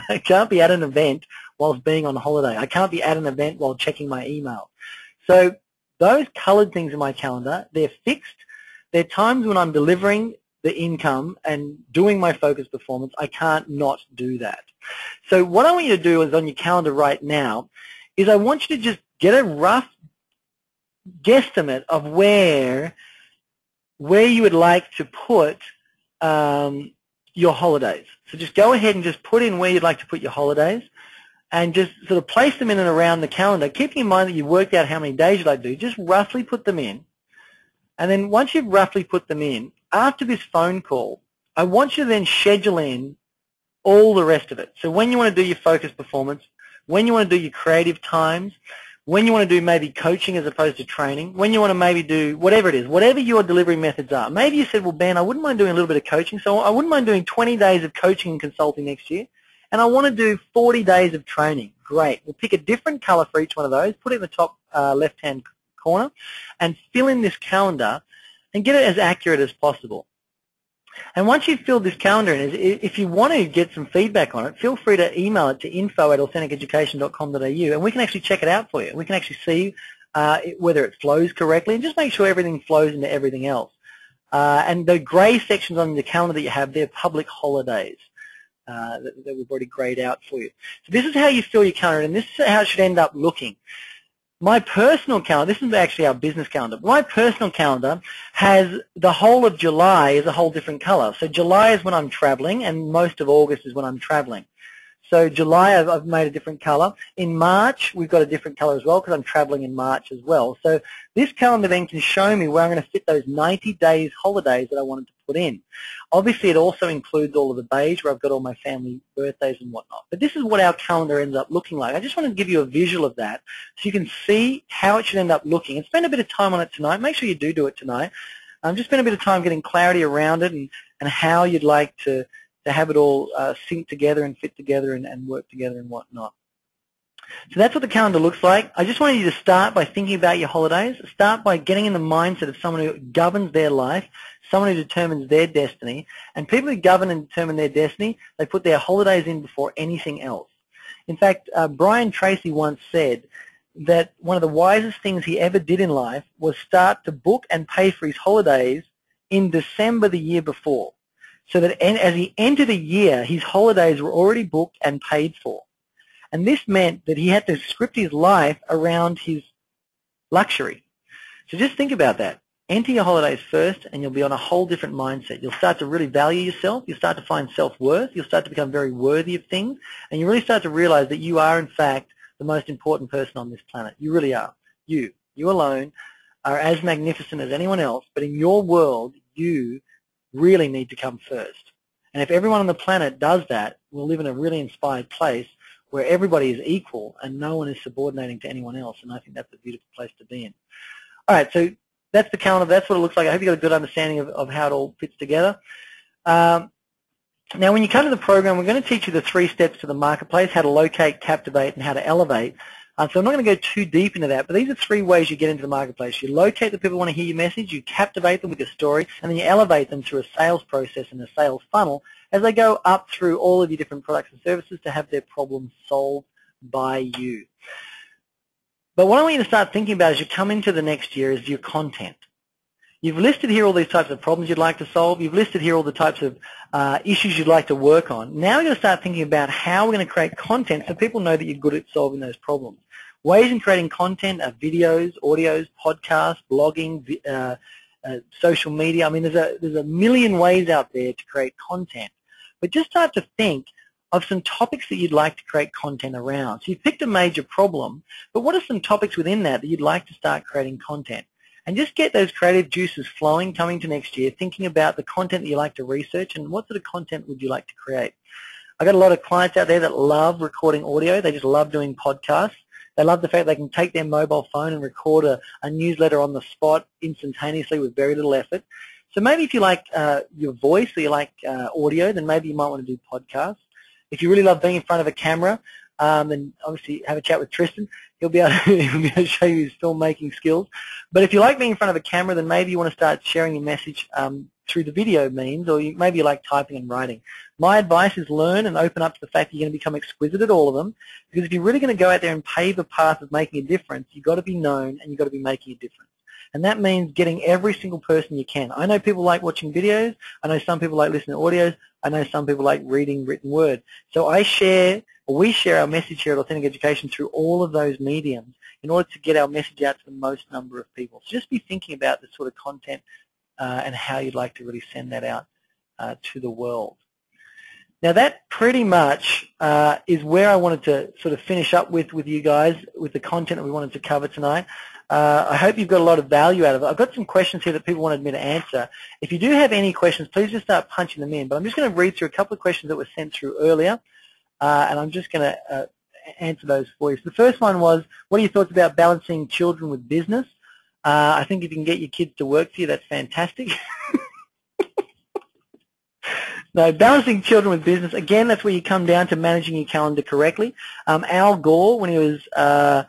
I can't be at an event whilst being on holiday. I can't be at an event while checking my email. So those colored things in my calendar, they're fixed. There are times when I'm delivering the income and doing my focused performance, I can't not do that. So what I want you to do is on your calendar right now is I want you to just get a rough guesstimate of where you would like to put your holidays. So just go ahead and just put in where you'd like to put your holidays and just sort of place them in and around the calendar. Keeping in mind that you've worked out how many days you'd like to do, just roughly put them in. And then once you've roughly put them in, after this phone call, I want you to then schedule in all the rest of it. So when you want to do your focused performance, when you want to do your creative times, when you want to do maybe coaching as opposed to training, when you want to maybe do whatever it is, whatever your delivery methods are. Maybe you said, well, Ben, I wouldn't mind doing a little bit of coaching, so I wouldn't mind doing 20 days of coaching and consulting next year, and I want to do 40 days of training. Great. We'll pick a different color for each one of those, put it in the top left-hand corner, and fill in this calendar and get it as accurate as possible. And once you've filled this calendar in, if you want to get some feedback on it, feel free to email it to info@authenticeducation.com.au, and we can actually check it out for you. We can actually see whether it flows correctly, and just make sure everything flows into everything else. And the grey sections on the calendar that you have, they're public holidays that we've already grayed out for you. So this is how you fill your calendar, and this is how it should end up looking. My personal calendar, this is actually our business calendar. My personal calendar has the whole of July is a whole different color. So July is when I'm traveling, and most of August is when I'm traveling. So July, I've made a different color. In March, we've got a different color as well because I'm traveling in March as well. So this calendar then can show me where I'm going to fit those 90 days holidays that I wanted to put in. Obviously, it also includes all of the beige where I've got all my family birthdays and whatnot. But this is what our calendar ends up looking like. I just want to give you a visual of that so you can see how it should end up looking. And spend a bit of time on it tonight. Make sure you do it tonight. Just spend a bit of time getting clarity around it and how you'd like to have it all sync together and fit together and work together and whatnot. So that's what the calendar looks like. I just wanted you to start by thinking about your holidays. Start by getting in the mindset of someone who governs their life, someone who determines their destiny. And people who govern and determine their destiny, they put their holidays in before anything else. In fact, Brian Tracy once said that one of the wisest things he ever did in life was start to book and pay for his holidays in December the year before. So that as he entered a year, his holidays were already booked and paid for. And this meant that he had to script his life around his luxury. So just think about that. Enter your holidays first and you'll be on a whole different mindset. You'll start to really value yourself. You'll start to find self-worth. You'll start to become very worthy of things. And you really start to realize that you are, in fact, the most important person on this planet. You really are. You alone are as magnificent as anyone else, but in your world, you really need to come first. And if everyone on the planet does that, we'll live in a really inspired place where everybody is equal and no one is subordinating to anyone else, and I think that's a beautiful place to be in. All right, so that's the calendar. That's what it looks like. I hope you got a good understanding of how it all fits together. Now, when you come to the program, we're going to teach you the 3 steps to the marketplace, how to locate, captivate, and how to elevate. So I'm not going to go too deep into that, but these are 3 ways you get into the marketplace. You locate the people who want to hear your message, you captivate them with your story, and then you elevate them through a sales process and a sales funnel as they go up through all of your different products and services to have their problems solved by you. But what I want you to start thinking about as you come into the next year is your content. You've listed here all these types of problems you'd like to solve. You've listed here all the types of issues you'd like to work on. Now we're going to start thinking about how we're going to create content so people know that you're good at solving those problems. Ways in creating content are videos, audios, podcasts, blogging, social media. I mean, there's a million ways out there to create content. But just start to think of some topics that you'd like to create content around. So you've picked a major problem, but what are some topics within that you'd like to start creating content? And just get those creative juices flowing coming to next year, thinking about the content that you like to research and what sort of content would you like to create. I've got a lot of clients out there that love recording audio. They just love doing podcasts. They love the fact they can take their mobile phone and record a newsletter on the spot instantaneously with very little effort. So maybe if you like your voice or you like audio, then maybe you might want to do podcasts. If you really love being in front of a camera, then obviously have a chat with Tristan. He'll be able to show you his filmmaking skills. But if you like being in front of a camera, then maybe you want to start sharing your message through the video means, or maybe you like typing and writing. My advice is learn and open up to the fact that you're going to become exquisite at all of them, because if you're really going to go out there and pave a path of making a difference, you've got to be known and you've got to be making a difference. And that means getting every single person you can. I know people like watching videos. I know some people like listening to audios. I know some people like reading written word. So we share our message here at Authentic Education through all of those mediums in order to get our message out to the most number of people. So just be thinking about the sort of content and how you'd like to really send that out to the world. Now that pretty much is where I wanted to sort of finish up with you guys, with the content that we wanted to cover tonight. I hope you've got a lot of value out of it. I've got some questions here that people wanted me to answer. If you do have any questions, please just start punching them in. But I'm just going to read through a couple of questions that were sent through earlier, and I'm just going to answer those for you. So the first one was, what are your thoughts about balancing children with business? I think if you can get your kids to work for you, that's fantastic. No, balancing children with business, again, that's where you come down to managing your calendar correctly. Al Gore, when he was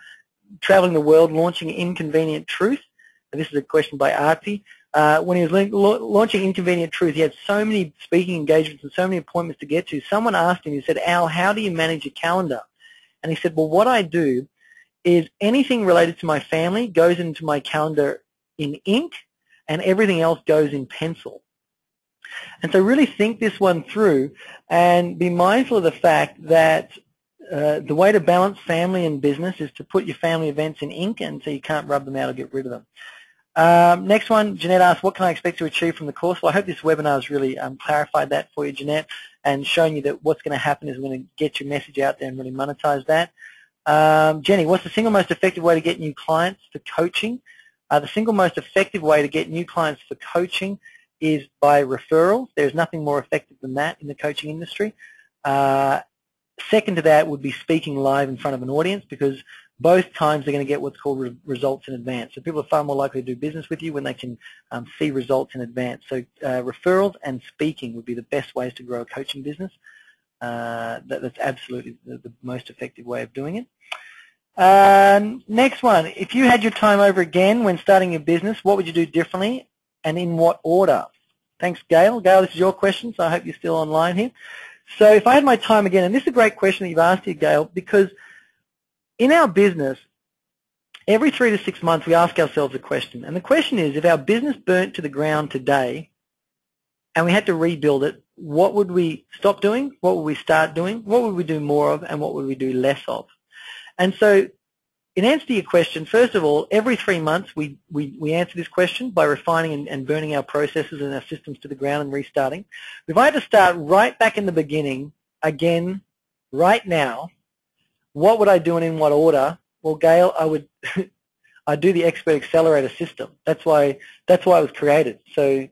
traveling the world launching Inconvenient Truth, and this is a question by Artie, when he was launching Inconvenient Truth, he had so many speaking engagements and so many appointments to get to. Someone asked him, he said, Al, how do you manage your calendar? And he said, well, what I do is anything related to my family goes into my calendar in ink and everything else goes in pencil. And so really think this one through and be mindful of the fact that The way to balance family and business is to put your family events in ink, and so you can't rub them out or get rid of them. Next one, Jeanette asked, what can I expect to achieve from the course? Well, I hope this webinar has really clarified that for you, Jeanette, and shown you that what's going to happen is we're going to get your message out there and really monetize that. Jenny, what's the single most effective way to get new clients for coaching? The single most effective way to get new clients for coaching is by referrals. There's nothing more effective than that in the coaching industry. Second to that would be speaking live in front of an audience, because both times they're going to get what's called results in advance. So people are far more likely to do business with you when they can see results in advance. So referrals and speaking would be the best ways to grow a coaching business. That's absolutely the most effective way of doing it. Next one, if you had your time over again when starting your business, what would you do differently and in what order? Thanks, Gail. Gail, this is your question, so I hope you're still online here. So if I had my time again, and this is a great question that you've asked here, Gail, because in our business, every 3 to 6 months we ask ourselves a question. And the question is, if our business burnt to the ground today and we had to rebuild it, what would we stop doing? What would we start doing? What would we do more of? And what would we do less of? And so in answer to your question, first of all, every 3 months we answer this question by refining and burning our processes and our systems to the ground and restarting. If I had to start right back in the beginning, again, right now, what would I do and in what order? Well, Gail, I'd do the Expert Accelerator system. That's why it was created. So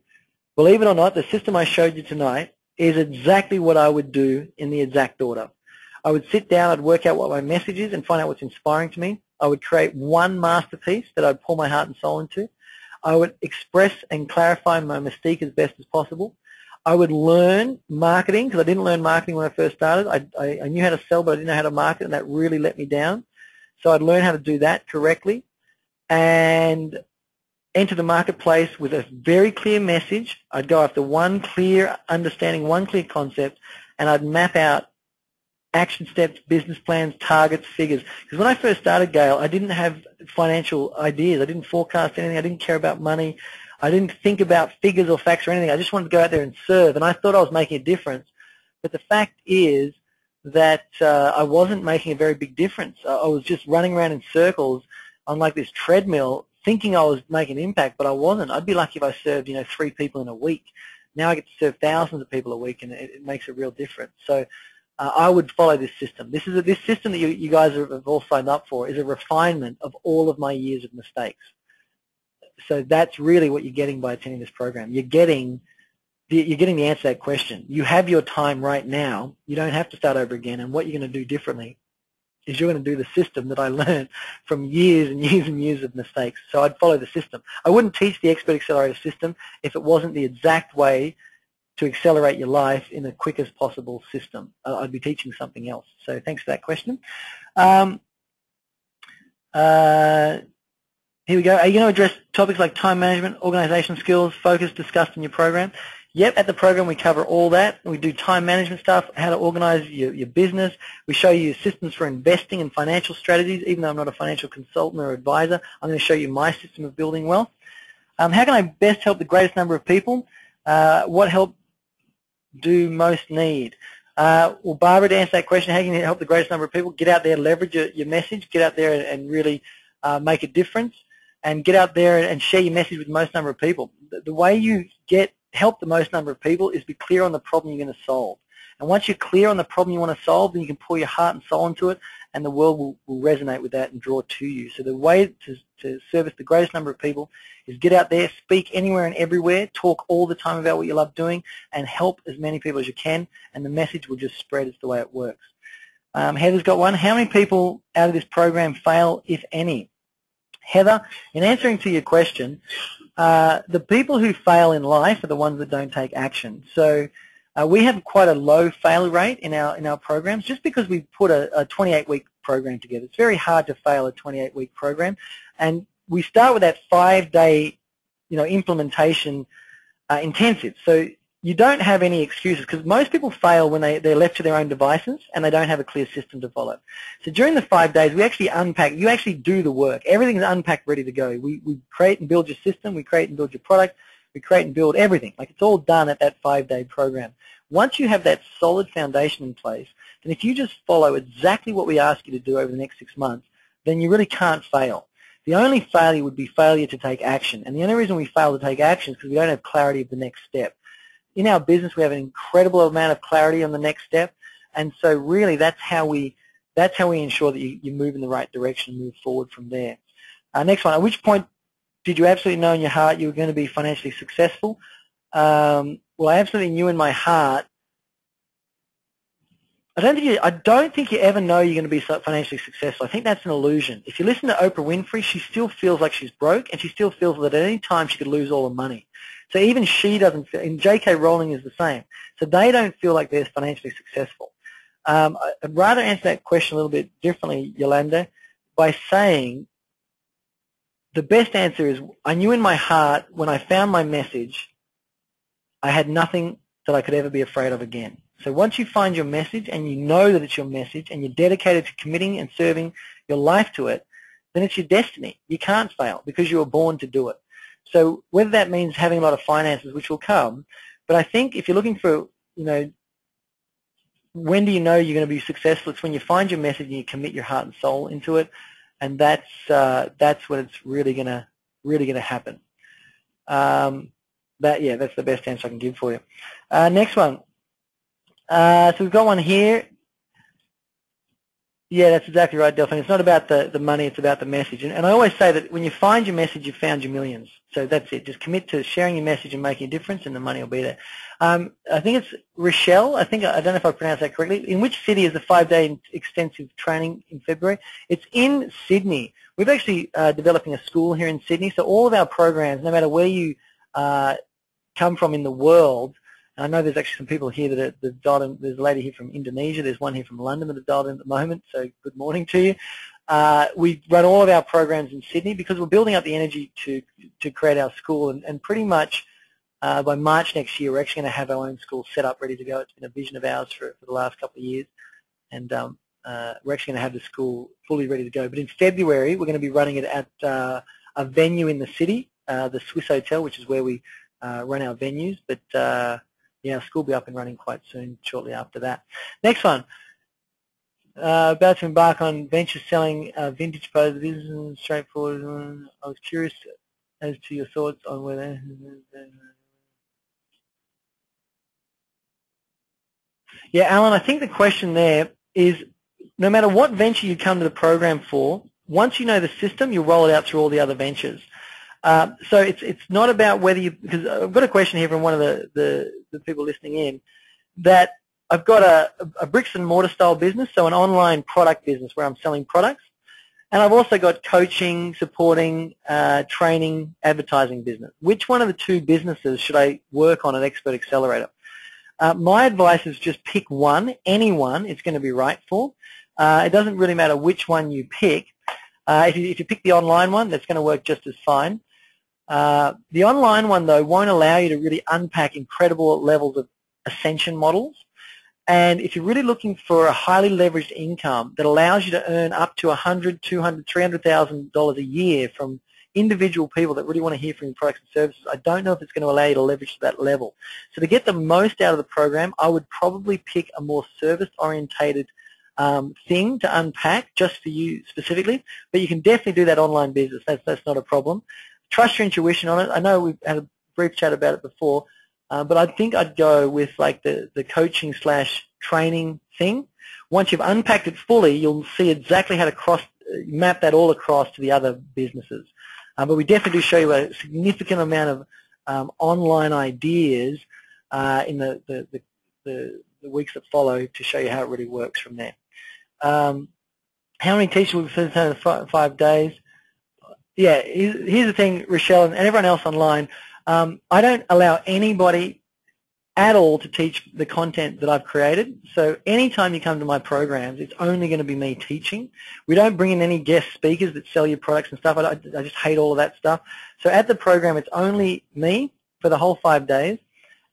believe it or not, the system I showed you tonight is exactly what I would do in the exact order. I would sit down, I'd work out what my message is and find out what's inspiring to me. I would create one masterpiece that I'd pour my heart and soul into. I would express and clarify my mystique as best as possible. I would learn marketing, because I didn't learn marketing when I first started. I knew how to sell, but I didn't know how to market, and that really let me down. So I'd learn how to do that correctly and enter the marketplace with a very clear message. I'd go after one clear understanding, one clear concept, and I'd map out action steps, business plans, targets, figures. Because when I first started, Gail, I didn't have financial ideas. I didn't forecast anything. I didn't care about money. I didn't think about figures or facts or anything. I just wanted to go out there and serve, and I thought I was making a difference. But the fact is that I wasn't making a very big difference. I was just running around in circles on like this treadmill thinking I was making an impact, but I wasn't. I'd be lucky if I served, 3 people in a week. Now I get to serve thousands of people a week, and it makes a real difference. So I would follow this system. This system that you guys have all signed up for is a refinement of all of my years of mistakes. So that's really what you're getting by attending this program. You're getting the answer to that question. You have your time right now. You don't have to start over again. And what you're going to do differently is you're going to do the system that I learned from years and years and years of mistakes. So I'd follow the system. I wouldn't teach the Expert Accelerator system if it wasn't the exact way to accelerate your life in the quickest possible system. I'd be teaching something else. So thanks for that question. Here we go. Are you going to address topics like time management, organization skills, focus discussed in your program? Yep, at the program we cover all that. We do time management stuff, how to organize your business. We show you systems for investing and financial strategies. Even though I'm not a financial consultant or advisor, I'm going to show you my system of building wealth. How can I best help the greatest number of people? What help do most need? Well, Barbara, to answer that question, how can you help the greatest number of people? Get out there, leverage your message, get out there and really make a difference, and get out there and share your message with the most number of people. The way you help the most number of people is be clear on the problem you're going to solve. And once you're clear on the problem you want to solve, then you can pour your heart and soul into it, and the world will resonate with that and draw to you. So the way to service the greatest number of people is get out there, speak anywhere and everywhere, talk all the time about what you love doing, and help as many people as you can, and the message will just spread. It's the way it works. Heather's got one. How many people out of this program fail, if any? Heather, in answering to your question, the people who fail in life are the ones that don't take action. So we have quite a low failure rate in our programs, just because we put a 28-week program together. It's very hard to fail a 28-week program, and we start with that 5-day, implementation intensive. So you don't have any excuses, because most people fail when they're left to their own devices and they don't have a clear system to follow. So during the 5 days, we actually unpack. You actually do the work. Everything's unpacked, ready to go. We create and build your system. We create and build your product. We create and build everything. Like, it's all done at that 5-day program. Once you have that solid foundation in place, then if you just follow exactly what we ask you to do over the next 6 months, then you really can't fail. The only failure would be failure to take action. And the only reason we fail to take action is because we don't have clarity of the next step. In our business, we have an incredible amount of clarity on the next step. And so really that's how we ensure that you move in the right direction and move forward from there. Next one, at which point did you absolutely know in your heart you were going to be financially successful? Well, I absolutely knew in my heart. I don't think you ever know you're going to be financially successful. I think that's an illusion. If you listen to Oprah Winfrey, she still feels like she's broke, and she still feels that at any time she could lose all her money. So even she doesn't feel, and J.K. Rowling is the same. So they don't feel like they're financially successful. I'd rather answer that question a little bit differently, Yolanda, by saying the best answer is I knew in my heart when I found my message, I had nothing that I could ever be afraid of again. So once you find your message and you know that it's your message and you're dedicated to committing and serving your life to it, then it's your destiny. You can't fail because you were born to do it. So whether that means having a lot of finances, which will come, but I think if you're looking for, when do you know you're going to be successful? It's when you find your message and you commit your heart and soul into it, and that's when it's really going to happen. That's the best answer I can give for you. Next one. So we've got one here. Yeah, that's exactly right, Delphine. It's not about the money, it's about the message. And I always say that when you find your message, you've found your millions. So that's it. Just commit to sharing your message and making a difference, and the money will be there. I think it's Rochelle. I don't know if I pronounced that correctly. In which city is the 5-day extensive training in February? It's in Sydney. We've actually developing a school here in Sydney. So all of our programs, no matter where you come from in the world, I know there's actually some people here that are dialed in. There's a lady here from Indonesia. There's one here from London that have dialed in at the moment, so good morning to you. We run all of our programs in Sydney because we're building up the energy to create our school, and pretty much by March next year, we're actually going to have our own school set up, ready to go. It's been a vision of ours for the last couple of years, and we're actually going to have the school fully ready to go. But in February, we're going to be running it at a venue in the city, the Swiss Hotel, which is where we run our venues, but yeah, our school will be up and running quite soon, shortly after that. Next one. About to embark on venture selling vintage poses. This is straightforward. I was curious as to your thoughts on whether... Yeah, Alan, I think the question there is no matter what venture you come to the program for, once you know the system, you'll roll it out through all the other ventures. So it's not about whether you, because I've got a question here from one of the people listening in, that I've got a bricks and mortar style business, so an online product business where I'm selling products, and I've also got coaching, supporting, training, advertising business. Which one of the two businesses should I work on at Expert Accelerator? My advice is just pick one, any one it's going to be right for. It doesn't really matter which one you pick. If you pick the online one, that's going to work just as fine. The online one, though, won't allow you to really unpack incredible levels of ascension models. And if you're really looking for a highly leveraged income that allows you to earn up to $100,000, $200,000, $300,000 a year from individual people that really want to hear from your products and services, I don't know if it's going to allow you to leverage to that level. So to get the most out of the program, I would probably pick a more service-orientated thing to unpack just for you specifically, but you can definitely do that online business. That's not a problem. Trust your intuition on it. I know we've had a brief chat about it before, but I think I'd go with like the coaching / training thing. Once you've unpacked it fully, you'll see exactly how to map that all across to the other businesses. But we definitely do show you a significant amount of online ideas in the weeks that follow to show you how it really works from there. How many teachers will be facilitated in 5 days? Yeah, here's the thing, Rochelle, and everyone else online. I don't allow anybody at all to teach the content that I've created. So anytime you come to my programs, it's only going to be me teaching. We don't bring in any guest speakers that sell your products and stuff. I just hate all of that stuff. So at the program, it's only me for the whole 5 days.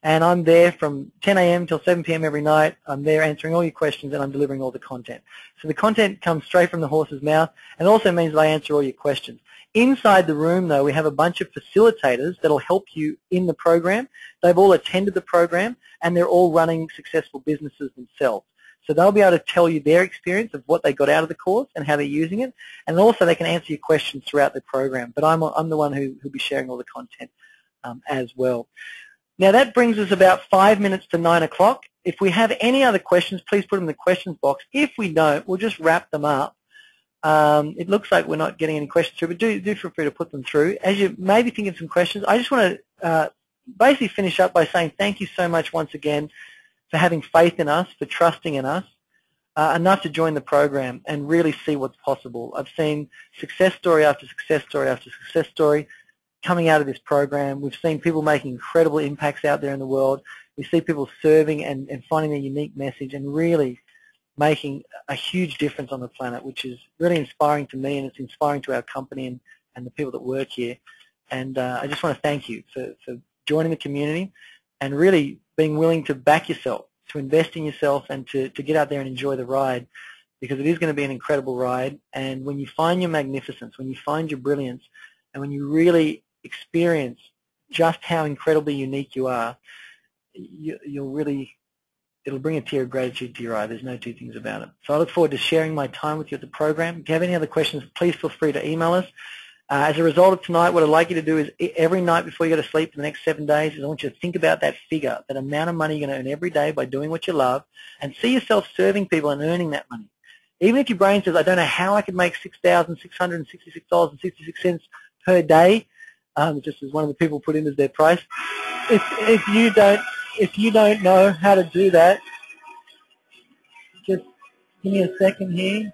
And I'm there from 10 a.m. till 7 p.m. every night. I'm there answering all your questions, and I'm delivering all the content. So the content comes straight from the horse's mouth, and it also means that I answer all your questions. Inside the room, though, we have a bunch of facilitators that will help you in the program. They've all attended the program, and they're all running successful businesses themselves. So they'll be able to tell you their experience of what they got out of the course and how they're using it, and also they can answer your questions throughout the program. But I'm the one who'll be sharing all the content as well. Now that brings us about 5 minutes to 9 o'clock. If we have any other questions, please put them in the questions box. If we don't, we'll just wrap them up. It looks like we're not getting any questions through, but do feel free to put them through. As you may be thinking of some questions, I just want to basically finish up by saying thank you so much once again for having faith in us, for trusting in us, enough to join the program and really see what's possible. I've seen success story after success story after success story coming out of this program. We've seen people making incredible impacts out there in the world. We see people serving and finding their unique message and really making a huge difference on the planet, which is really inspiring to me, and it's inspiring to our company and the people that work here. And I just want to thank you for joining the community and really being willing to back yourself, to invest in yourself, and to get out there and enjoy the ride, because it is going to be an incredible ride. And when you find your magnificence, when you find your brilliance, and when you really experience just how incredibly unique you are, it'll bring a tear of gratitude to your eye. There's no two things about it. So I look forward to sharing my time with you at the program. If you have any other questions, please feel free to email us. As a result of tonight, what I'd like you to do is every night before you go to sleep for the next 7 days, is I want you to think about that figure, that amount of money you're going to earn every day by doing what you love, and see yourself serving people and earning that money. Even if your brain says, I don't know how I could make $6,666.66 per day, just as one of the people put in as their price. If you don't know how to do that, just give me a second here.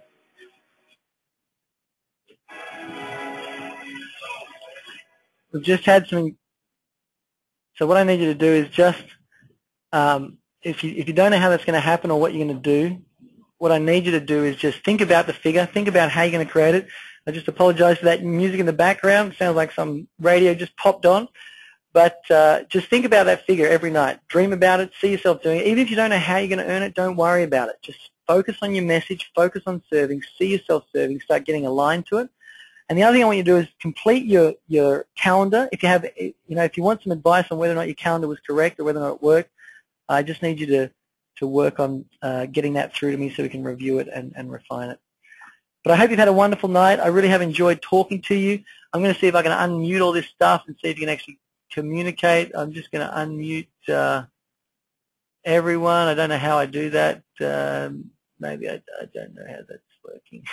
We've just had something. So what I need you to do is just, if you don't know how that's going to happen or what you're going to do, what I need you to do is just think about the figure, think about how you're going to create it. I just apologize for that music in the background. It sounds like some radio just popped on. But just think about that figure every night. Dream about it. See yourself doing it. Even if you don't know how you're going to earn it, don't worry about it. Just focus on your message. Focus on serving. See yourself serving. Start getting aligned to it. And the other thing I want you to do is complete your calendar. If you have, if you want some advice on whether or not your calendar was correct or whether or not it worked, I just need you to work on getting that through to me so we can review it and refine it. But I hope you've had a wonderful night. I really have enjoyed talking to you. I'm going to see if I can unmute all this stuff and see if you can actually communicate. I'm just going to unmute everyone. I don't know how I do that. Maybe I don't know how that's working.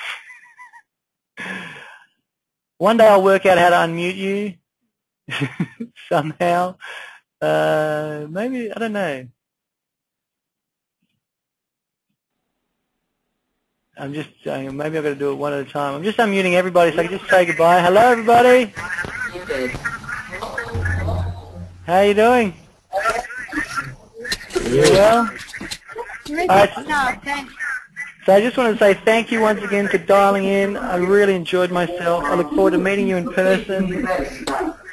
One day I'll work out how to unmute you somehow. Maybe, I don't know. I'm just, maybe I've got to do it one at a time. I'm just unmuting everybody so I can just say goodbye. Hello, everybody. How are you doing? You well? All right. So I just want to say thank you once again for dialing in. I really enjoyed myself. I look forward to meeting you in person.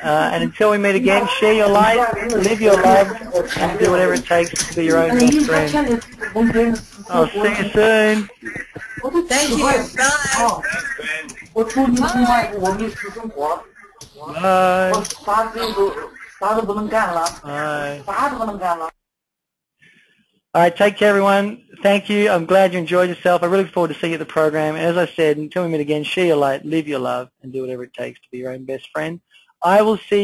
And until we meet again, share your light, live your love, and do whatever it takes to be your own best friend. I'll see you soon. Thank you. Bye. Bye. All right, take care, everyone. Thank you. I'm glad you enjoyed yourself. I really look forward to seeing you at the program. And as I said, until we meet again, share your light, live your love, and do whatever it takes to be your own best friend. I will see